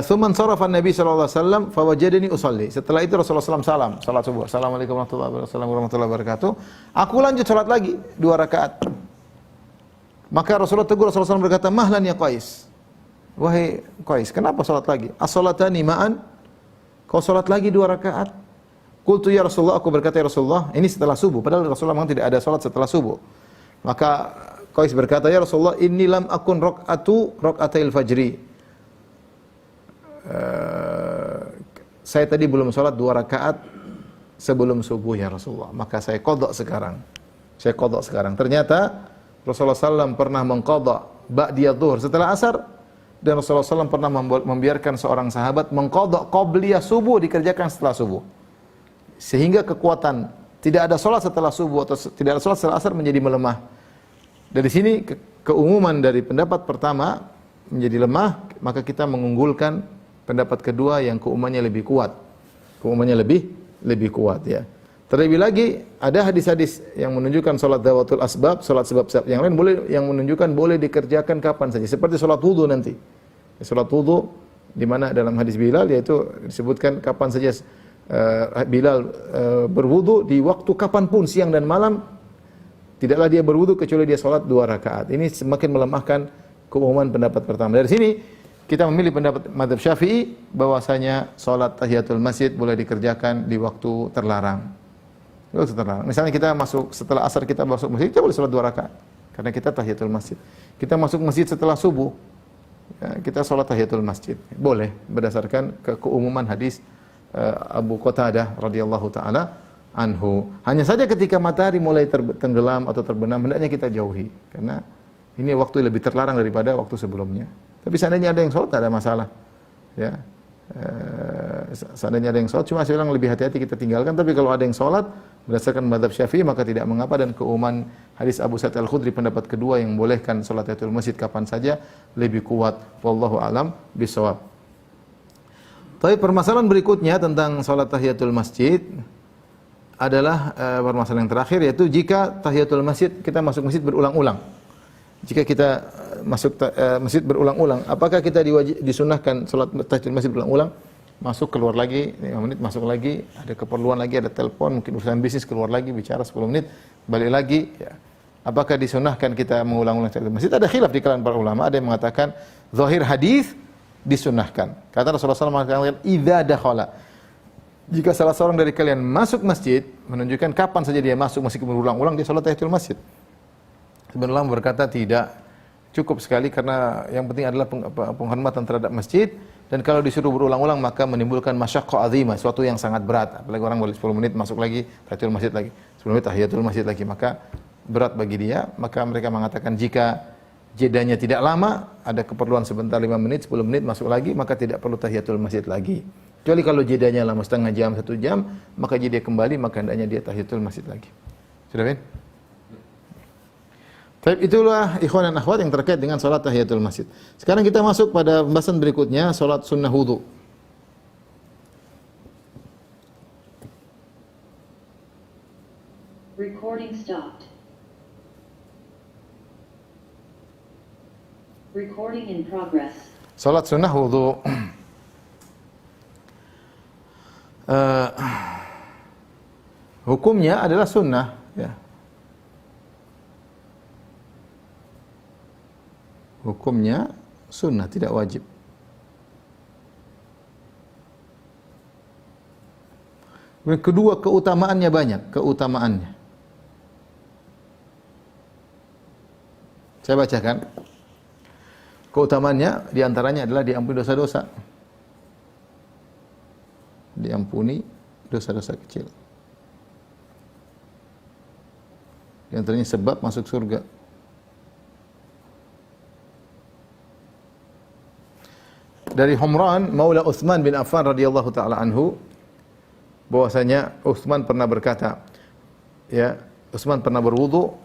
Thumma sarafa Nabi sallallahu alaihi wasallam fa wajadani usalli. Setelah itu Rasulullah SAW salat subuh. Assalamualaikum warahmatullahi wabarakatuh. Aku lanjut salat lagi 2 rakaat. Maka Rasulullah tegur, Rasulullah SAW berkata, "Mahlan ya Qais." Wahai Qais, kenapa salat lagi? As-salatani ma'an? Kau salat lagi 2 rakaat? Qultu ya Rasulullah, aku berkata ya Rasulullah, ini setelah subuh, padahal Rasulullah memang tidak ada salat setelah subuh. Maka Qais berkata, ya Rasulullah, inni lam akun rak'atail fajri. Saya tadi belum salat 2 rakaat sebelum subuh ya Rasulullah, maka saya qadha sekarang. Ternyata Rasulullah SAW pernah mengqadha ba'diyah zuhur setelah asar, dan Rasulullah SAW pernah membiarkan seorang sahabat mengqadha qabliyah subuh, dikerjakan setelah subuh. Sehingga kekuatan tidak ada salat setelah subuh atau tidak ada salat setelah asar menjadi melemah. Dari sini keumuman dari pendapat pertama menjadi lemah, maka kita mengunggulkan pendapat kedua yang keumumannya lebih kuat. Keumumannya lebih kuat ya. Terlebih lagi ada hadis-hadis yang menunjukkan salat dawatul asbab, salat sebab-sebab yang lain boleh, yang menunjukkan boleh dikerjakan kapan saja. Seperti salat wudu nanti. Salat wudu di mana dalam hadis Bilal yaitu disebutkan kapan saja Bilal berwudu di waktu kapanpun, siang dan malam, tidaklah dia berwudu kecuali dia salat 2 rakaat. Ini semakin melemahkan keumuman pendapat pertama. Dari sini kita memilih pendapat mazhab Syafi'i bahwasanya salat tahiyatul masjid boleh dikerjakan di waktu terlarang. Misalnya kita masuk setelah asar, kita masuk masjid, kita boleh salat 2 rakaat karena kita tahiyatul masjid. Kita masuk masjid setelah subuh, ya, kita salat tahiyatul masjid. Boleh berdasarkan keumuman hadis Abu Qatadah radhiyallahu taala anhu. Hanya saja ketika matahari mulai tenggelam atau terbenam, hendaknya kita jauhi karena ini waktu lebih terlarang daripada waktu sebelumnya. Tapi seandainya ada yang salat, tak ada masalah. Ya. Seandainya ada yang salat, cuma saya bilang lebih hati-hati kita tinggalkan. Tapi kalau ada yang salat berdasarkan mazhab Syafi'i maka tidak mengapa, dan keumuman hadis Abu Sa'id Al-Khudri pendapat kedua yang membolehkan salat tahiyatul masjid kapan saja lebih kuat. Wallahu a'lam bishawab. Tapi permasalahan berikutnya tentang salat tahiyatul masjid adalah permasalahan yang terakhir, yaitu jika tahiyatul masjid kita masuk masjid berulang-ulang. Jika kita masuk masjid berulang-ulang, apakah kita disunahkan salat tahiyatul masjid berulang-ulang? Masuk keluar lagi 5 menit, masuk lagi, ada keperluan lagi, ada telepon, mungkin urusan bisnis, keluar lagi bicara 10 menit, balik lagi ya. Apakah disunahkan kita mengulang-ulang tahiyatul masjid? Ada khilaf di kalangan para ulama, ada yang mengatakan zahir hadis disunahkan. Kata Rasulullah SAW mengatakan idza dakhala, jika salah seorang dari kalian masuk masjid, menunjukkan kapan saja dia masuk meskipun berulang-ulang dia salat tahiyatul masjid. Sebenarnya berkata tidak, cukup sekali karena yang penting adalah penghormatan terhadap masjid, dan kalau disuruh berulang-ulang maka menimbulkan masyaqqah azimah, suatu yang sangat berat. Apalagi orang boleh 10 menit masuk lagi tahiyatul masjid lagi, 10 menit tahiyatul masjid lagi, maka berat bagi dia. Maka mereka mengatakan jika jedanya tidak lama, ada keperluan sebentar 5 menit, 10 menit masuk lagi, maka tidak perlu tahiyatul masjid lagi. Kecuali kalau jedanya lama setengah jam, 1 jam, maka jika dia kembali maka hendaknya dia tahiyatul masjid lagi. Sudah, Ben? Baik, itulah ikhwan dan akhwat yang terkait dengan salat tahiyatul masjid. Sekarang kita masuk pada pembahasan berikutnya, salat sunnah wudu. Recording stopped. Recording in progress. Salat sunnah wudu. Hukumnya adalah sunnah, ya. Hukumnya sunnah, tidak wajib. Kedua, keutamaannya banyak, keutamaannya. Saya bacakan. Keutamaannya diantaranya adalah diampuni dosa-dosa. Diampuni dosa-dosa kecil. Di antaranya sebab masuk surga. Dari Humran Maula Utsman bin Affan radhiyallahu taala anhu, bahwasanya Utsman pernah berkata, ya, Utsman pernah berwudu,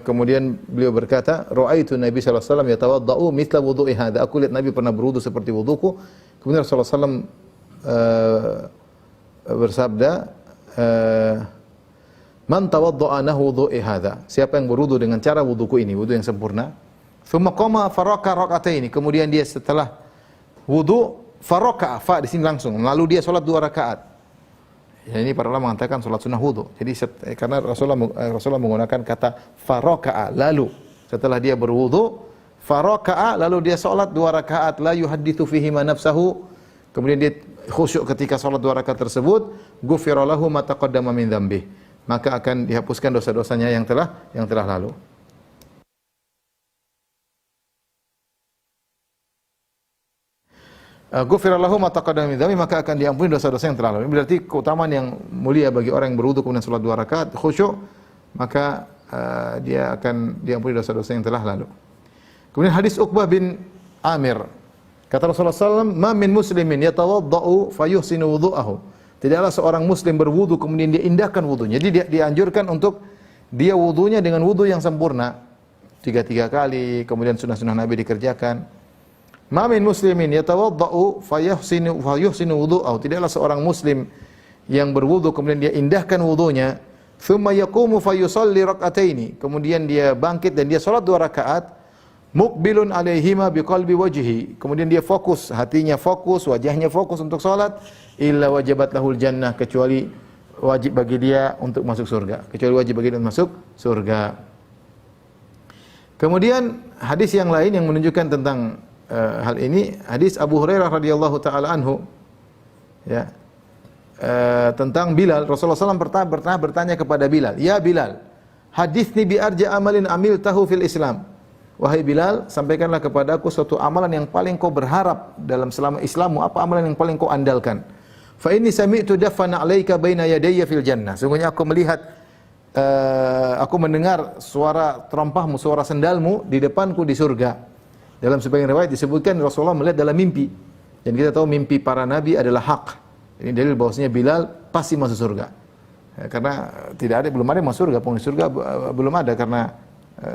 kemudian beliau berkata, "Ra'aitu Nabi sallallahu alaihi wasallam yatawaddau mithla wudu'i hadza." Aku lihat Nabi pernah berwudu seperti wuduku. Kemudian Rasulullah sallallahu alaihi wasallam bersabda, "Man tawadda'a nahu wudu'i hadza." Siapa yang berwudu dengan cara wuduku ini, wudu yang sempurna. Tsumma qama faraka raka'ataini. Kemudian dia setelah wudu faraka, fa di sini langsung, lalu dia salat 2 rakaat. Ya, ini para ulama mengatakan salat sunnah wudu. Jadi karena Rasulullah menggunakan kata faraka, lalu setelah dia berwudu faraka, lalu dia salat 2 rakaat, la yuhadditsu fihi ma nafsahu. Kemudian dia khusyuk ketika salat 2 rakaat tersebut, ghufira lahu ma taqaddama min dzambih. Maka akan dihapuskan dosa-dosanya yang telah lalu. Ghufira lahu ma taqaddama min dzambi, maka akan diampuni dosa-dosa yang telah lalu. Ini berarti keutamaan yang mulia bagi orang yang berwudu kemudian salat 2 rakaat khusyuk, maka dia akan diampuni dosa-dosa yang telah lalu. Kemudian hadis Uqbah bin Amir, kata Rasulullah SAW, "Ma min muslimin yatawaddau fayuhsinu wudu'ahu." Tidaklah seorang muslim berwudu kemudian dia indahkan wudunya. Jadi dia dianjurkan untuk dia wudunya dengan wudu yang sempurna, 3 kali, kemudian sunnah-sunnah Nabi dikerjakan. Ma min muslimin yatawaddau fayuhsinu wudu'ahu. Tidaklah seorang muslim yang berwudu kemudian dia indahkan wudunya, thumma yaqumu fayusalli rak'ataini. Kemudian dia bangkit dan dia salat 2 rakaat, muqbilun alaihima biqalbi wajhi. Kemudian dia fokus, hatinya fokus, wajahnya fokus untuk salat, illa wajabat lahul jannah, kecuali wajib bagi dia untuk masuk surga. Kecuali wajib bagi dia untuk masuk surga. Kemudian hadis yang lain yang menunjukkan tentang hal ini, hadis Abu Hurairah radhiyallahu taala anhu, ya, tentang Bilal. Rasulullah SAW pernah bertanya kepada Bilal, "Ya Bilal, haditsni bi arja amalin amiltahu fil Islam." Wahai Bilal, sampaikanlah kepadaku suatu amalan yang paling kau berharap dalam selama Islammu. Apa amalan yang paling kau andalkan? Fa inni sami'tu dafana 'alaika baina yadayya fil jannah. Sungguhnya aku melihat, aku mendengar suara terompahmu, suara sendalmu di depanku di surga. Dalam sebagian riwayat disebutkan Rasulullah melihat dalam mimpi. Dan kita tahu mimpi para nabi adalah hak. Ini dalil bahwasanya Bilal pasti masuk surga. Ya, karena belum ada yang masuk surga, penghuni surga belum ada, karena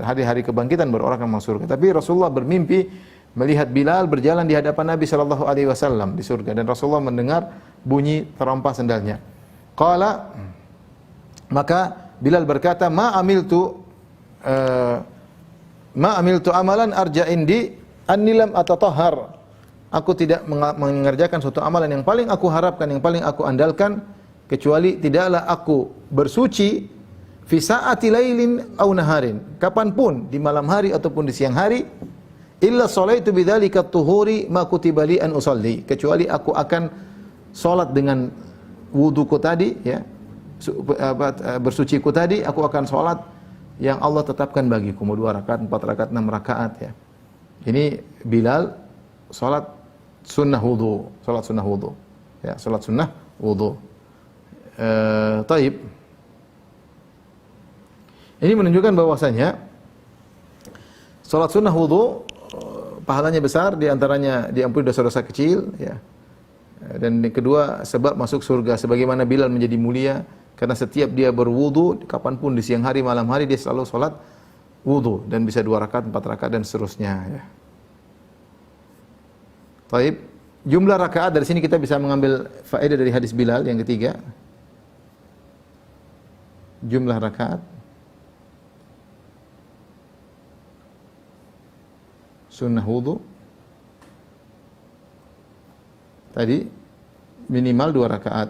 hari-hari kebangkitan baru orang akan masuk surga. Tapi Rasulullah bermimpi melihat Bilal berjalan di hadapan Nabi sallallahu alaihi wasallam di surga, dan Rasulullah mendengar bunyi terompah sendalnya. Qala, maka Bilal berkata, ma amiltu amalan arja indi annilam atatahhar. Aku tidak mengerjakan suatu amalan yang paling aku harapkan, yang paling aku andalkan, kecuali tidaklah aku bersuci fi sa'ati lailin aw naharin, kapanpun, di malam hari ataupun di siang hari, illa sholaitu bidzalika at-tuhuri ma kutiba li an usalli, kecuali aku akan salat dengan wuduku tadi, ya, bersuciku tadi, aku akan salat yang Allah tetapkan bagiku, mau 2 rakaat, 4 rakaat, 6 rakaat, ya. Ini Bilal salat sunnah wudu, salat sunnah wudu, ya, salat sunnah wudu. Taib. Ini menunjukkan bahwasanya salat sunnah wudu pahalanya besar, di antaranya diampuni dosa-dosa kecil, ya. Dan yang kedua, sebab masuk surga, sebagaimana Bilal menjadi mulia karena setiap dia berwudu kapanpun, di siang hari malam hari, dia selalu salat wudu dan bisa 2 rakaat, 4 rakaat dan seterusnya ya. Baik, jumlah rakaat dari sini kita bisa mengambil faedah dari hadis Bilal yang ketiga. Jumlah rakaat, sunnah wudu tadi minimal 2 rakaat.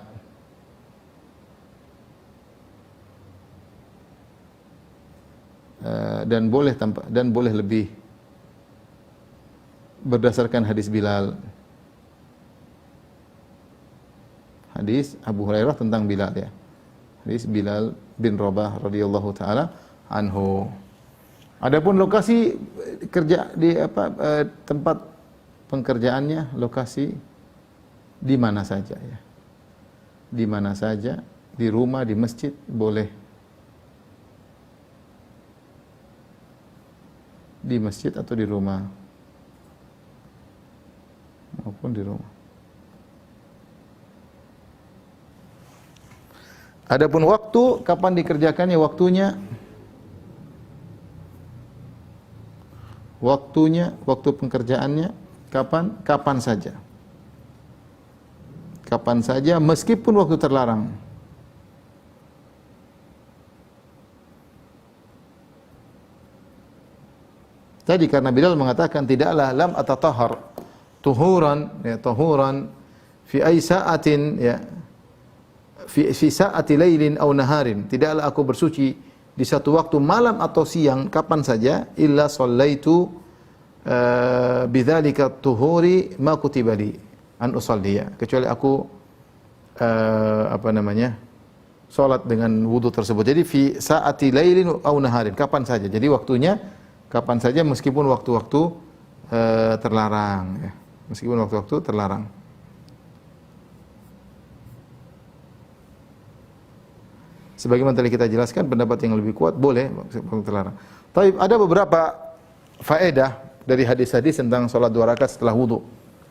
Dan boleh lebih berdasarkan hadis Bilal. Hadis Abu Hurairah tentang Bilal ya. Hadis Bilal bin Rabah radhiyallahu taala anhu. Adapun lokasi kerja di tempat pekerjaannya, lokasi di mana saja ya. Di mana saja, di rumah, di masjid boleh. Di masjid atau di rumah. Maupun di rumah. Adapun waktu, kapan dikerjakannya waktunya? Waktu pengerjaannya kapan? Kapan saja. Kapan saja meskipun waktu terlarang. Tadi karena Bilal mengatakan tidaklah lam atatahhar tuhuran ya tahuran fi ay sa'atin ya fi sa'ati lailin aw naharin, tidaklah aku bersuci di satu waktu malam atau siang kapan saja illa shallaitu bidzalika tuhuri ma kutiba li an usalliya, kecuali aku salat dengan wudu tersebut. Jadi fi sa'ati lailin aw naharin, kapan saja. Jadi waktunya kapan saja meskipun waktu-waktu terlarang ya. Meskipun waktu-waktu terlarang. Sebagaimana tadi kita jelaskan, pendapat yang lebih kuat boleh waktu terlarang. Tapi ada beberapa faedah dari hadis-hadis tentang salat 2 rakaat setelah wudu.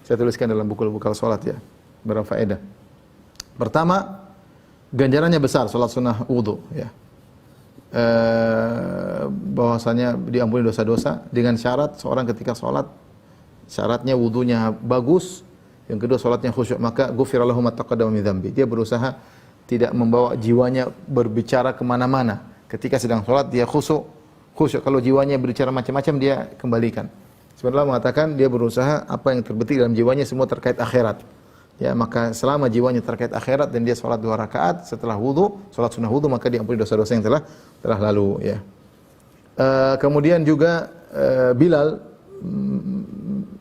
Saya tuliskan dalam buku-buku salat ya. Beberapa faedah. Pertama, ganjarannya besar salat sunnah wudu ya. Bahwasanya diampuni dosa-dosa dengan syarat seorang ketika salat syaratnya wudunya bagus, yang kedua salatnya khusyuk, maka ghufira lahu ma taqaddama min dzambi. Dia berusaha tidak membawa jiwanya berbicara kemana-mana. Ketika sedang salat dia khusyuk. Kalau jiwanya berbicara macam-macam dia kembalikan. Sebenarnya mengatakan dia berusaha apa yang terbetik dalam jiwanya semua terkait akhirat. Ya, maka selama jiwanya terkait akhirat dan dia salat 2 rakaat setelah wudu, salat sunnah wudu, maka diampuni dosa-dosa yang telah lalu ya. Kemudian juga Bilal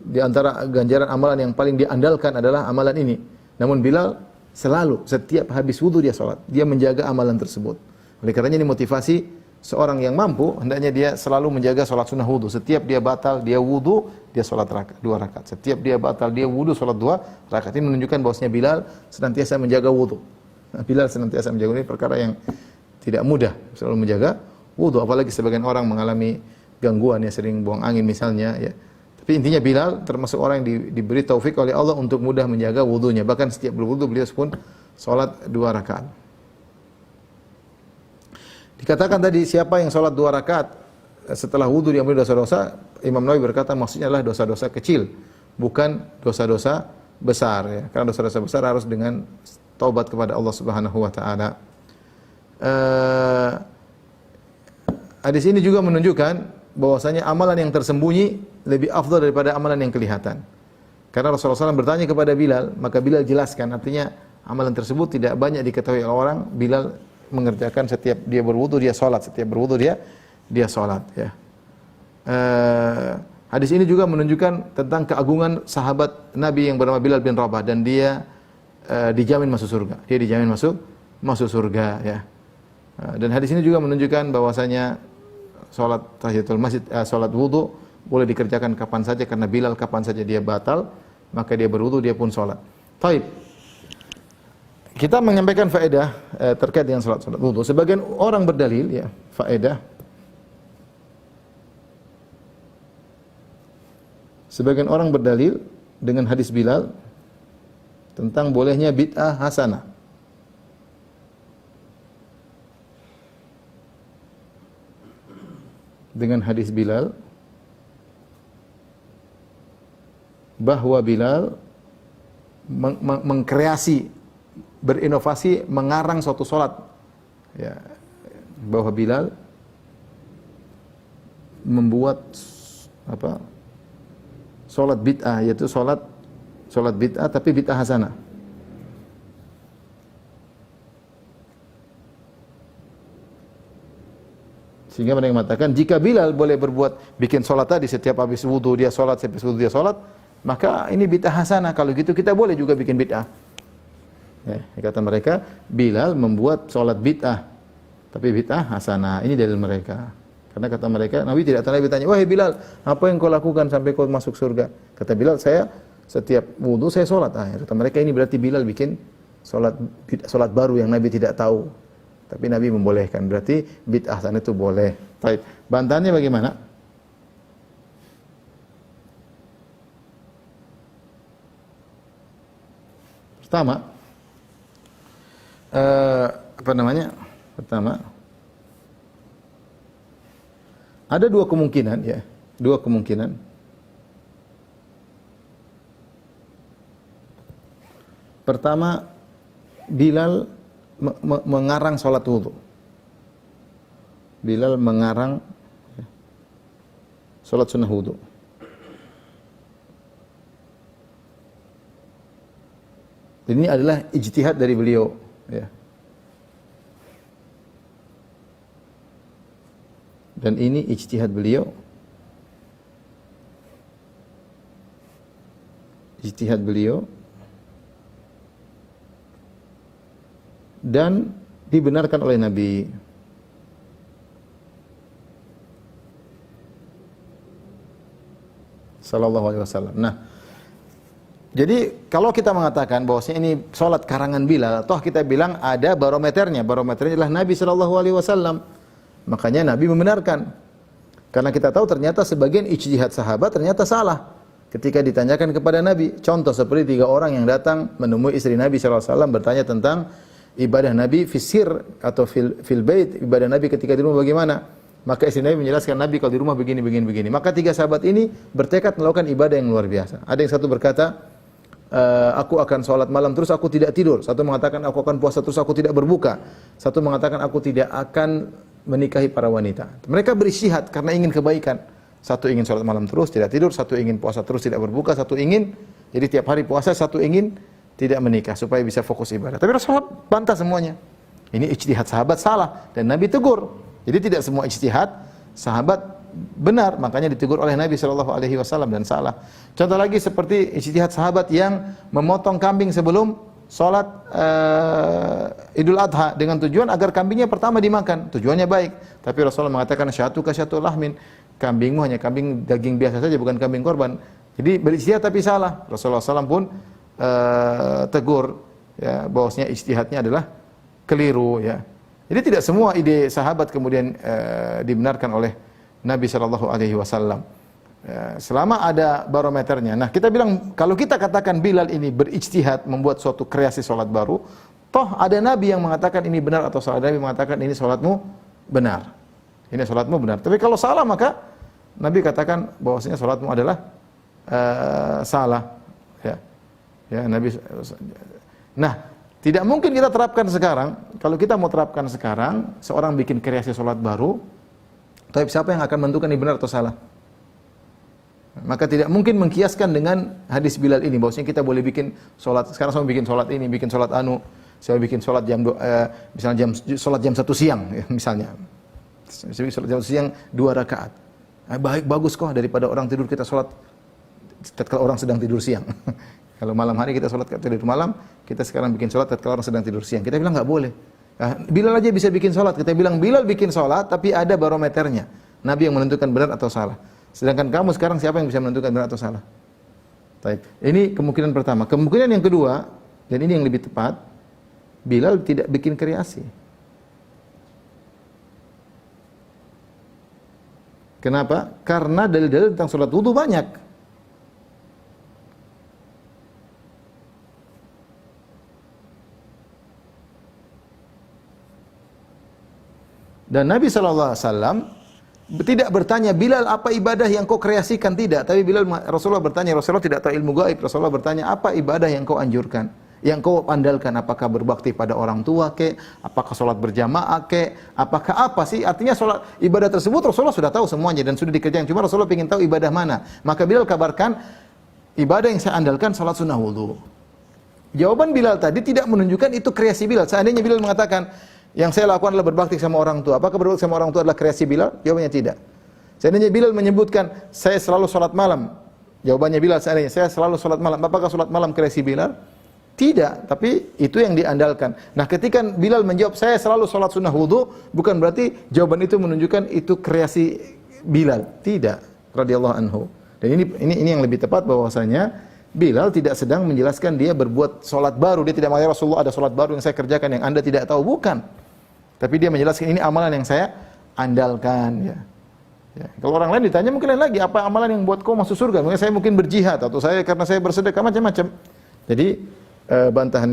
di antara ganjaran amalan yang paling diandalkan adalah amalan ini. Namun Bilal selalu setiap habis wudu dia salat, dia menjaga amalan tersebut. Oleh karenanya ini motivasi seorang yang mampu, hendaknya dia selalu menjaga salat sunnah wudu. Setiap dia batal, dia wudu, dia salat 2 rakaat. Setiap dia batal, dia wudu, salat 2 rakaat. Ini menunjukkan bahwasanya Bilal senantiasa menjaga wudu. Bilal senantiasa menjaga wudu, ini perkara yang tidak mudah, selalu menjaga wudu. Apalagi sebagian orang mengalami gangguan ya, sering buang angin misalnya ya. Tapi intinya Bilal termasuk orang yang diberi taufik oleh Allah untuk mudah menjaga wudunya. Bahkan setiap berwudu beliau pun salat 2 rakaat. Dikatakan tadi siapa yang salat 2 rakaat setelah wudu diampuni dosa-dosa, Imam Nawawi berkata maksudnya adalah dosa-dosa kecil, bukan dosa-dosa besar ya. Karena dosa-dosa besar harus dengan taubat kepada Allah Subhanahu wa taala. Hadis ini juga menunjukkan bahwasanya amalan yang tersembunyi lebih afdal daripada amalan yang kelihatan. Karena Rasulullah SAW bertanya kepada Bilal, maka Bilal jelaskan, artinya amalan tersebut tidak banyak diketahui oleh orang. Bilal mengerjakan setiap dia berwudu dia salat, setiap berwudu dia salat ya. Hadis ini juga menunjukkan tentang keagungan sahabat Nabi yang bernama Bilal bin Rabah, dan dia dijamin masuk surga. Dia dijamin masuk surga ya. Dan hadis ini juga menunjukkan bahwasanya salat tahiyatul masjid, salat wudu boleh dikerjakan kapan saja, karena Bilal kapan saja dia batal, maka dia berwudu dia pun salat. Baik. Kita menyampaikan faedah terkait dengan salat wudu. Sebagian orang berdalil ya, faedah. Sebagian orang berdalil dengan hadis Bilal tentang bolehnya bid'ah hasanah. dengan hadis Bilal bahwa Bilal mengkreasi, berinovasi, mengarang suatu salat. Ya, bahwa Bilal membuat salat bid'ah, yaitu salat bid'ah tapi bid'ah hasanah. Sehingga mereka mengatakan jika Bilal boleh berbuat bikin salat tadi setiap habis wudu dia salat, setiap habis wudu dia salat, maka ini bid'ah hasanah. Kalau gitu kita boleh juga bikin bid'ah. Ya, kata mereka Bilal membuat salat bid'ah tapi bid'ah hasanah. Ini dalil mereka. Karena kata mereka Nabi tidak tahu. Nabi tanya, "Wahai Bilal, apa yang kau lakukan sampai kau masuk surga?" Kata Bilal, "Saya setiap wudu saya salat." Kata mereka ini berarti Bilal bikin salat baru yang Nabi tidak tahu. Tapi Nabi membolehkan, berarti bid'ah sana itu boleh. Baik, bantahannya bagaimana? Pertama, Pertama, ada dua kemungkinan ya, dua kemungkinan. Pertama, Bilal mengarang salat wudu. Bilal mengarang salat sunnah wudu. Ini adalah ijtihad dari beliau, ya. Dan ini ijtihad beliau. Ijtihad beliau. Dan dibenarkan oleh Nabi. Sallallahu alaihi wasallam. Nah, jadi kalau kita mengatakan bahwasanya ini salat karangan Bilal, toh kita bilang ada barometernya. Barometernya adalah Nabi sallallahu alaihi wasallam. Makanya Nabi membenarkan. Karena kita tahu ternyata sebagian ijtihad sahabat ternyata salah ketika ditanyakan kepada Nabi. Contoh seperti 3 orang yang datang menemui istri Nabi sallallahu alaihi wasallam bertanya tentang ibadah Nabi fisir atau fil bait, ibadah Nabi ketika di rumah bagaimana? Maka istri Nabi menjelaskan Nabi kalau di rumah begini. Maka 3 sahabat ini bertekad melakukan ibadah yang luar biasa. Ada yang satu berkata, aku akan sholat malam terus aku tidak tidur. Satu mengatakan aku akan puasa terus aku tidak berbuka. Satu mengatakan aku tidak akan menikahi para wanita. Mereka beristihad karena ingin kebaikan. Satu ingin sholat malam terus tidak tidur, satu ingin puasa terus tidak berbuka, satu ingin jadi tiap hari puasa, satu ingin tidak menikah supaya bisa fokus ibadah. Tapi Rasulullah bantah semuanya. Ini ijtihad sahabat salah dan Nabi tegur. Jadi tidak semua ijtihad sahabat benar, makanya ditegur oleh Nabi sallallahu alaihi wasallam dan salah. Contoh lagi seperti ijtihad sahabat yang memotong kambing sebelum salat Idul Adha dengan tujuan agar kambingnya pertama dimakan. Tujuannya baik, tapi Rasulullah mengatakan syatu ka syatu lahmin. Kambingmu hanya kambing daging biasa saja bukan kambing korban. Jadi berijtihad tapi salah. Rasulullah SAW pun tegur ya bahwasanya ijtihadnya adalah keliru ya. Jadi tidak semua ide sahabat kemudian dibenarkan oleh Nabi sallallahu alaihi wasallam. Selama ada barometernya. Nah, kita bilang kalau kita katakan Bilal ini berijtihad membuat suatu kreasi salat baru, toh ada nabi yang mengatakan ini benar atau salah. Nabi mengatakan ini salatmu benar. Ini salatmu benar. Tapi kalau salah maka Nabi katakan bahwasanya salatmu adalah salah ya. Ya, Nabi. Nah, tidak mungkin kita terapkan sekarang. Kalau kita mau terapkan sekarang, seorang bikin kreasi salat baru, tapi siapa yang akan menentukan ini benar atau salah? Maka tidak mungkin mengkiaskan dengan hadis Bilal ini bahwasanya kita boleh bikin salat. Sekarang saya bikin salat ini, bikin salat saya bikin salat misalnya salat jam 1 siang ya, misalnya. Saya bikin salat jam 1 siang 2 rakaat. Bagus kok daripada orang tidur kita salat tatkala orang sedang tidur siang. Kalau malam hari kita sholat tidur malam, kita sekarang bikin sholat tatkala orang sedang tidur siang. Kita bilang nggak boleh. Nah, Bilal aja bisa bikin sholat. Kita bilang Bilal bikin sholat, tapi ada barometernya. Nabi yang menentukan benar atau salah. Sedangkan kamu sekarang siapa yang bisa menentukan benar atau salah? Baik. Ini kemungkinan pertama. Kemungkinan yang kedua, dan ini yang lebih tepat, Bilal tidak bikin kreasi. Kenapa? Karena dalil-dalil tentang sholat wudu banyak. Dan Nabi SAW tidak bertanya, Bilal apa ibadah yang kau kreasikan, tidak. Tapi Rasulullah bertanya, Rasulullah tidak tahu ilmu gaib. Rasulullah bertanya, apa ibadah yang kau anjurkan, yang kau andalkan? Apakah berbakti pada orang tua ke? Apakah sholat berjamaah ke? Apakah apa sih? Artinya sholat ibadah tersebut Rasulullah sudah tahu semuanya dan sudah dikerjakan. Cuma Rasulullah ingin tahu ibadah mana. Maka Bilal kabarkan, ibadah yang saya andalkan sholat sunnah wudu. Jawaban Bilal tadi tidak menunjukkan itu kreasi Bilal. Seandainya Bilal mengatakan, yang saya lakukan adalah berbakti sama orang tua. Apakah berbakti sama orang tua adalah kreasi Bilal? Jawabannya tidak. Seandainya Bilal menyebutkan, saya selalu sholat malam. Jawabannya Bilal seandainya, saya selalu sholat malam. Apakah sholat malam kreasi Bilal? Tidak, tapi itu yang diandalkan. Nah, ketika Bilal menjawab, saya selalu sholat sunnah wudu, bukan berarti jawaban itu menunjukkan itu kreasi Bilal. Tidak, radhiyallahu anhu. Dan ini yang lebih tepat bahwasanya Bilal tidak sedang menjelaskan dia berbuat sholat baru. Dia tidak mengatakan Rasulullah ada sholat baru yang saya kerjakan yang Anda tidak tahu. Bukan. Tapi dia menjelaskan ini amalan yang saya andalkan. Ya. Kalau orang lain ditanya mungkin lain lagi. Apa amalan yang buat kau masuk surga? Mungkin saya mungkin berjihad. Atau saya karena saya bersedekah macam-macam. Jadi bantahan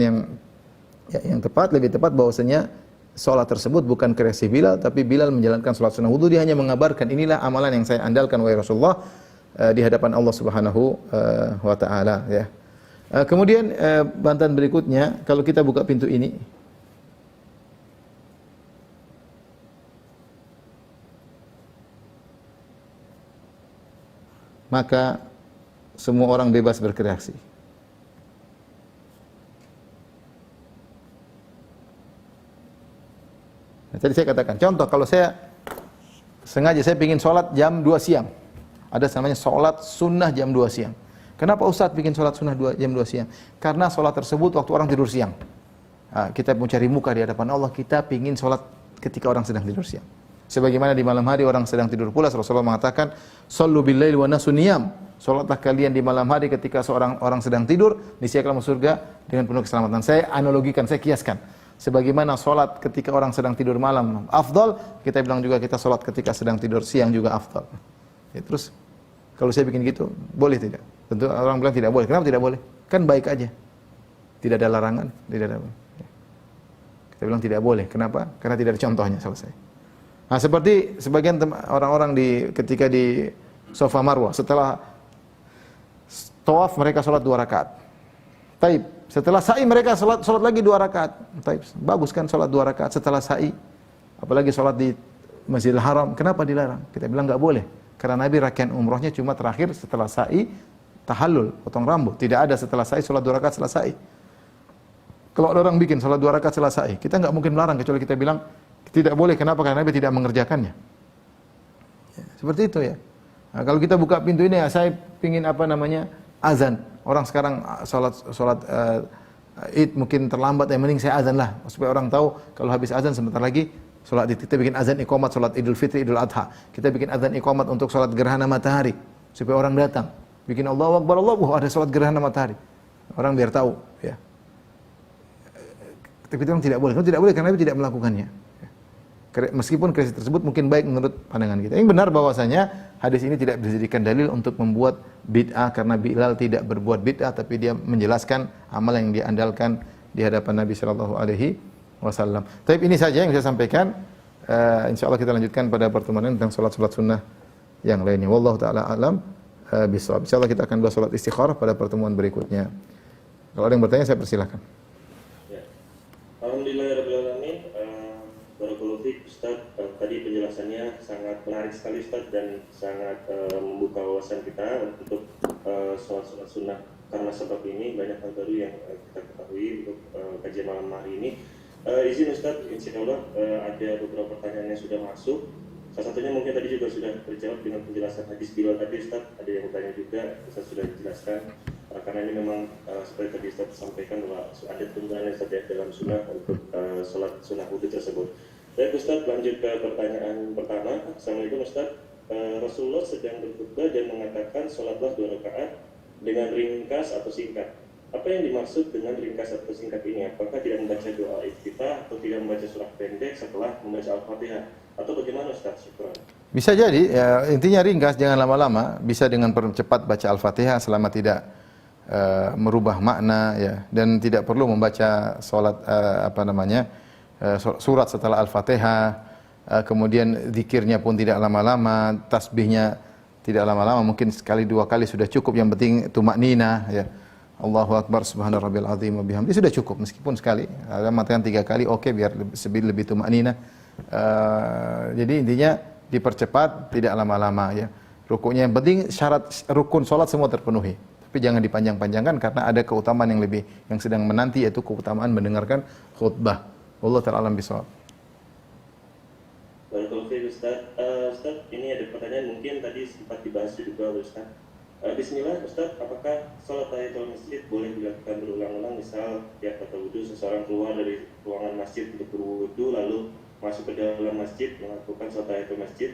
yang tepat, lebih tepat bahwasanya sholat tersebut bukan kreasi Bilal. Tapi Bilal menjalankan sholat sunnah wudu. Dia hanya mengabarkan inilah amalan yang saya andalkan wahai Rasulullah. Di hadapan Allah Subhanahu wa taala ya. Kemudian bantahan berikutnya, kalau kita buka pintu ini, maka semua orang bebas berkreasi. Nah, tadi saya katakan, contoh kalau saya sengaja saya ingin sholat jam 2 siang. Ada namanya sholat sunnah jam 2 siang. Kenapa Ustaz bikin sholat sunnah jam 2 siang? Karena sholat tersebut waktu orang tidur siang. Nah, kita mau cari muka di hadapan Allah, kita ingin sholat ketika orang sedang tidur siang. Sebagaimana di malam hari orang sedang tidur pulas, Rasulullah mengatakan, "Shallu bil-laili wa nasu niyam." Salatlah kalian di malam hari ketika seorang orang sedang tidur, niscaya masuk surga dengan penuh keselamatan. Saya analogikan, saya kiaskan. Sebagaimana salat ketika orang sedang tidur malam afdal, kita bilang juga kita salat ketika sedang tidur siang juga afdal. Ya, terus kalau saya bikin gitu, boleh tidak? Tentu orang bilang tidak boleh. Kenapa tidak boleh? Kan baik aja. Tidak ada larangan, tidak ada. Kita bilang tidak boleh. Kenapa? Karena tidak ada contohnya, selesai. Nah, seperti sebagian orang-orang ketika di Safa Marwah, setelah tawaf mereka salat 2 rakaat. Taib. Setelah sa'i mereka salat lagi 2 rakaat. Taib. Bagus kan salat 2 rakaat setelah sa'i. Apalagi salat di Masjidil Haram. Kenapa dilarang? Kita bilang enggak boleh. Karena Nabi rakaat umrahnya cuma terakhir setelah sa'i tahallul, potong rambut. Tidak ada setelah sa'i salat 2 rakaat setelah sa'i. Kalau ada orang bikin salat 2 rakaat setelah sa'i, kita enggak mungkin melarang kecuali kita bilang tidak boleh. Kenapa? Karena Nabi tidak mengerjakannya. Ya, seperti itu ya. Nah, kalau kita buka pintu ini ya, saya pingin azan. Orang sekarang salat Id mungkin terlambat, yang mending saya azan lah supaya orang tahu kalau habis azan sebentar lagi salat Id. Kita bikin azan iqamat salat Idul Fitri, Idul Adha. Kita bikin azan iqamat untuk salat gerhana matahari supaya orang datang. Bikin Allahu Akbar, ada salat gerhana matahari. Orang biar tahu ya. Tapi itu tidak boleh. Tidak boleh karena Nabi tidak melakukannya. Meskipun kreasi tersebut mungkin baik menurut pandangan kita. Yang benar bahwasanya hadis ini tidak dijadikan dalil untuk membuat bid'ah, karena Bilal tidak berbuat bid'ah, tapi dia menjelaskan amal yang diandalkan di hadapan Nabi sallallahu alaihi wasallam. Tapi ini saja yang saya sampaikan. Insyaallah kita lanjutkan pada pertemuan tentang salat-salat sunnah yang lainnya. Wallahu taala alam bishawab. Insyaallah kita akan bahas salat istikharah pada pertemuan berikutnya. Kalau ada yang bertanya saya persilahkan. Ya. Alhamdulillahirabbil alamin. Barakallahu fiik Ustaz, tadi penjelasannya sangat menarik sekali Ustaz dan sangat membuka wawasan kita untuk sholat sunnah. Karena sebab ini banyak hal baru yang kita ketahui untuk kajian malam hari ini. Izin Ustaz, insyaallah ada beberapa pertanyaan yang sudah masuk. Salah satunya mungkin tadi juga sudah terjawab dengan penjelasan hadis Bilal tadi Ustaz. Ada yang bertanya juga, Ustaz sudah dijelaskan. Karena ini memang seperti tadi Ustaz sampaikan bahwa ada tunggangan yang terjadi dalam sunnah untuk sholat sunnah wudu tersebut. Baik Ustaz, lanjut ke pertanyaan pertama. Assalamualaikum Ustaz. Rasulullah sedang berkhutbah dan mengatakan sholatlah 2 rakaat dengan ringkas atau singkat. Apa yang dimaksud dengan ringkas atau singkat ini? Apakah tidak membaca doa iftitah atau tidak membaca surah pendek setelah membaca Al-Fatihah? Atau bagaimana Ustaz? Syukran. Bisa jadi, ya, intinya ringkas, jangan lama-lama. Bisa dengan percepat baca Al-Fatihah selama tidak merubah makna, ya, dan tidak perlu membaca surat setelah Al-Fatihah. kemudian zikirnya pun tidak lama-lama, tasbihnya tidak lama-lama, mungkin sekali dua kali sudah cukup, yang penting tumakninah ya. Allahu Akbar subhana rabbil azim wa bihamdi sudah cukup, meskipun sekali. Ada mengatakan 3 kali oke, biar lebih tumakninah. Jadi intinya dipercepat, tidak lama-lama ya. Rukuknya yang penting syarat rukun salat semua terpenuhi. Tapi jangan dipanjang-panjangkan karena ada keutamaan yang lebih yang sedang menanti, yaitu keutamaan mendengarkan khutbah. Wallahu ta'ala alam bisawab. Barakallahu fiik Ustaz. Ustaz, ini ada pertanyaan mungkin tadi sempat dibahas juga Ustaz. Bismillah Ustaz, apakah sholat tahiyatul masjid boleh dilakukan berulang-ulang, misal tiap kata wudhu seseorang keluar dari ruangan masjid untuk berwudhu lalu masuk ke dalam masjid melakukan sholat tahiyatul masjid,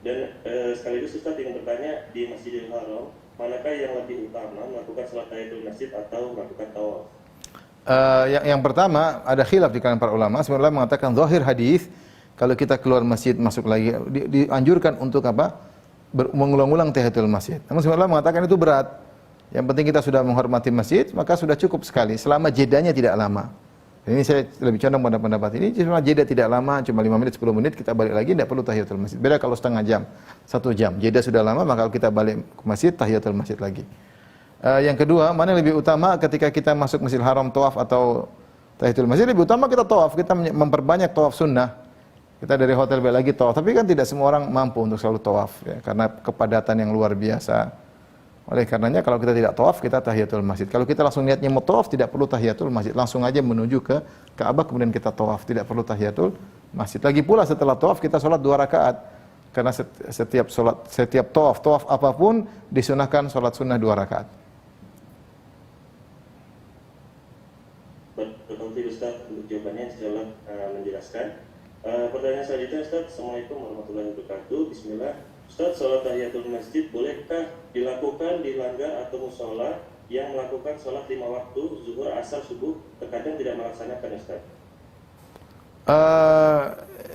dan sekaligus Ustaz ingin bertanya, di Masjidil Haram manakah yang lebih utama, melakukan sholat tahiyatul masjid atau melakukan tawaf? Yang pertama ada khilaf di kalangan para ulama. Sebenarnya mengatakan zahir hadis kalau kita keluar masjid masuk lagi dianjurkan untuk apa? Mengulang-ulang tahiyatul masjid. Namun sebenarnya mengatakan itu berat. Yang penting kita sudah menghormati masjid, maka sudah cukup sekali selama jedanya tidak lama. Dan ini saya lebih condong pada pendapat ini, cuma jeda tidak lama, cuma 5 menit 10 menit kita balik lagi, tidak perlu tahiyatul masjid. Beda kalau setengah jam, 1 jam, jeda sudah lama, maka kita balik ke masjid, tahiyatul masjid lagi. Yang kedua, mana yang lebih utama ketika kita masuk Masjidil Haram, tawaf atau tahiyatul masjid? Lebih utama kita tawaf, kita memperbanyak tawaf sunnah. Kita dari hotel balik lagi tawaf, tapi kan tidak semua orang mampu untuk selalu tawaf ya, karena kepadatan yang luar biasa. Oleh karenanya kalau kita tidak tawaf, kita tahiyatul masjid. Kalau kita langsung niatnya mau tawaf, tidak perlu tahiyatul masjid, langsung aja menuju ke Ka'bah kemudian kita tawaf, tidak perlu tahiyatul masjid. Lagi pula setelah tawaf kita sholat 2 rakaat. Karena setiap tawaf apapun disunahkan sholat sunnah 2 rakaat. Berkati Ustaz untuk jawabannya, insyaallah menjelaskan. Pertanyaan selanjutnya Ustaz, Assalamualaikum warahmatullahi wabarakatuh. Bismillah. Ustaz, sholat tahiyatul masjid bolehkah dilakukan di langgar atau musola yang melakukan sholat 5 waktu, zuhur, asar, subuh, terkadang tidak melaksanakan Ustaz?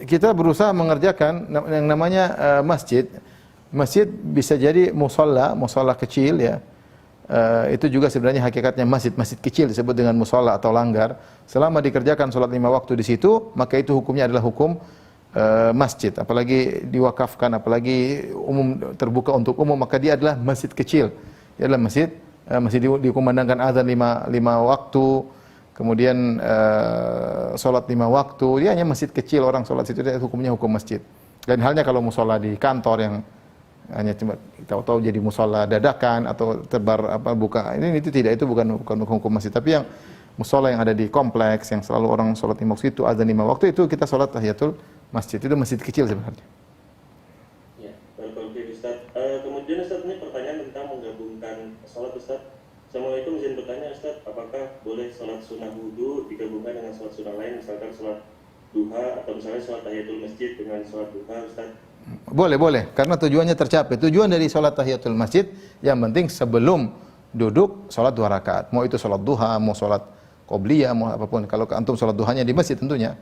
Kita berusaha mengerjakan yang namanya masjid. Masjid bisa jadi musola kecil ya. Itu juga sebenarnya hakikatnya masjid kecil disebut dengan musola atau langgar. Selama dikerjakan sholat 5 waktu di situ, maka itu hukumnya adalah hukum masjid. Apalagi diwakafkan, apalagi terbuka untuk umum, maka dia adalah masjid kecil. Dia adalah masjid dikumandangkan azan 5 waktu, kemudian sholat 5 waktu. Dia hanya masjid kecil, orang sholat situ, dia hukumnya hukum masjid. Dan halnya kalau musola di kantor yang hanya cuma tahu-tahu jadi musola dadakan atau tebar buka, itu tidak, itu bukan hukum masjid. Tapi yang musola yang ada di kompleks yang selalu orang sholat 5 waktu itu, azan 5 waktu itu kita sholat tahiyatul masjid. Itu masjid kecil sebenarnya. Ya, baik Ustaz. Kemudian Ustaz, ini pertanyaan tentang menggabungkan sholat Ustaz. Assalamualaikum, izin bertanya Ustaz, apakah boleh sholat sunnah wudu digabungkan dengan sholat sunnah lain, misalkan sholat duha atau misalnya sholat tahiyatul masjid dengan sholat duha Ustaz? Boleh, karena tujuannya tercapai. Tujuan dari sholat tahiyatul masjid, yang penting sebelum duduk sholat 2 rakaat. Mau itu sholat duha, mau sholat qobliyah, mau apapun. Kalau antum sholat duhanya di masjid tentunya.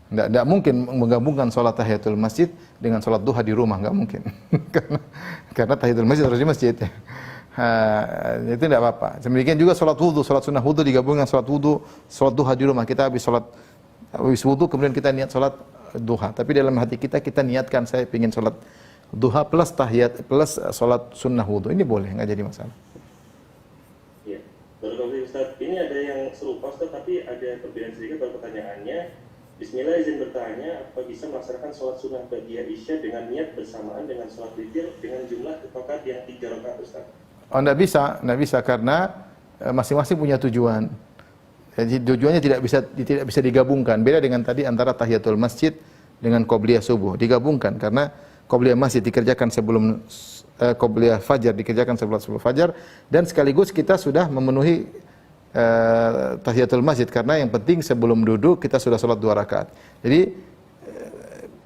Tidak mungkin menggabungkan sholat tahiyatul masjid dengan sholat duha di rumah, nggak mungkin. karena tahiyatul masjid harus di masjid. Itu tidak apa-apa. Demikian juga sholat wudu, sholat sunnah wudu digabungkan sholat wudu, sholat duha di rumah. Kita habis wudu kemudian kita niat sholat duha. Tapi dalam hati kita niatkan saya ingin sholat duha plus tahiyat plus sholat sunnah wudu. Ini boleh, nggak jadi masalah. Ya, baru Ustaz, ini ada yang serupa Ustaz, tapi ada perbedaan sedikit pada pertanyaannya. Bismillah, izin bertanya, apa bisa melaksanakan sholat sunnah ba'diyah isya dengan niat bersamaan dengan sholat witir dengan jumlah rakaat yang 3 rakaat Ustaz? Oh, enggak bisa karena masing-masing punya tujuan. Jadi tujuannya tidak bisa digabungkan. Beda dengan tadi antara tahiyatul masjid dengan qobliyah subuh, digabungkan karena qobliyah masjid dikerjakan sebelum qobliyah fajar dikerjakan sebelum fajar, dan sekaligus kita sudah memenuhi tahiyatul masjid karena yang penting sebelum duduk kita sudah sholat 2 rakaat. Jadi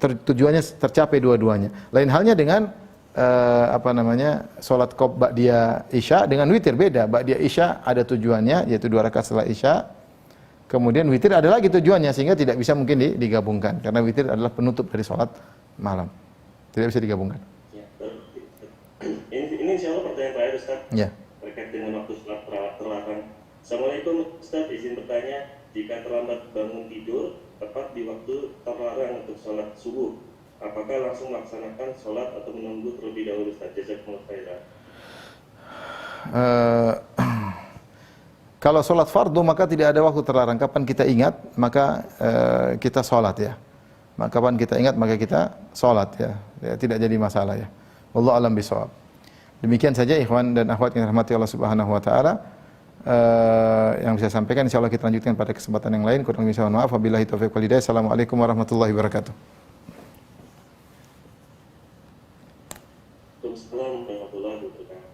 tujuannya tercapai dua-duanya. Lain halnya dengan sholat ba'diyah isya dengan witir, beda. Ba'diyah isya ada tujuannya yaitu 2 rakaat setelah isya. Kemudian witir ada lagi tujuannya sehingga tidak bisa mungkin digabungkan karena witir adalah penutup dari sholat malam. Tidak bisa digabungkan. Ya, ini insyaallah pertanyaan terakhir Ustaz. Ya. Terkait dengan waktu sholat terlarang. Assalamualaikum Ustaz, izin bertanya, jika terlambat bangun tidur tepat di waktu terlarang untuk sholat subuh, apakah langsung melaksanakan sholat atau menunggu terlebih dahulu Ustaz? Jazakumullah khairan. Kalau sholat fardu maka tidak ada waktu terlarang. Kapan kita ingat maka kita sholat ya. Maka kapan kita ingat maka kita sholat ya. Tidak jadi masalah ya. Wallahu a'lam bishawab. Demikian saja ikhwan dan akhwat yang dirahmati Allah Subhanahu wa taala. Yang bisa sampaikan, insyaallah kita lanjutkan pada kesempatan yang lain. Kurang lebih mohon maaf. Wabillahi taufiq wal hidayah. Assalamualaikum warahmatullahi wabarakatuh.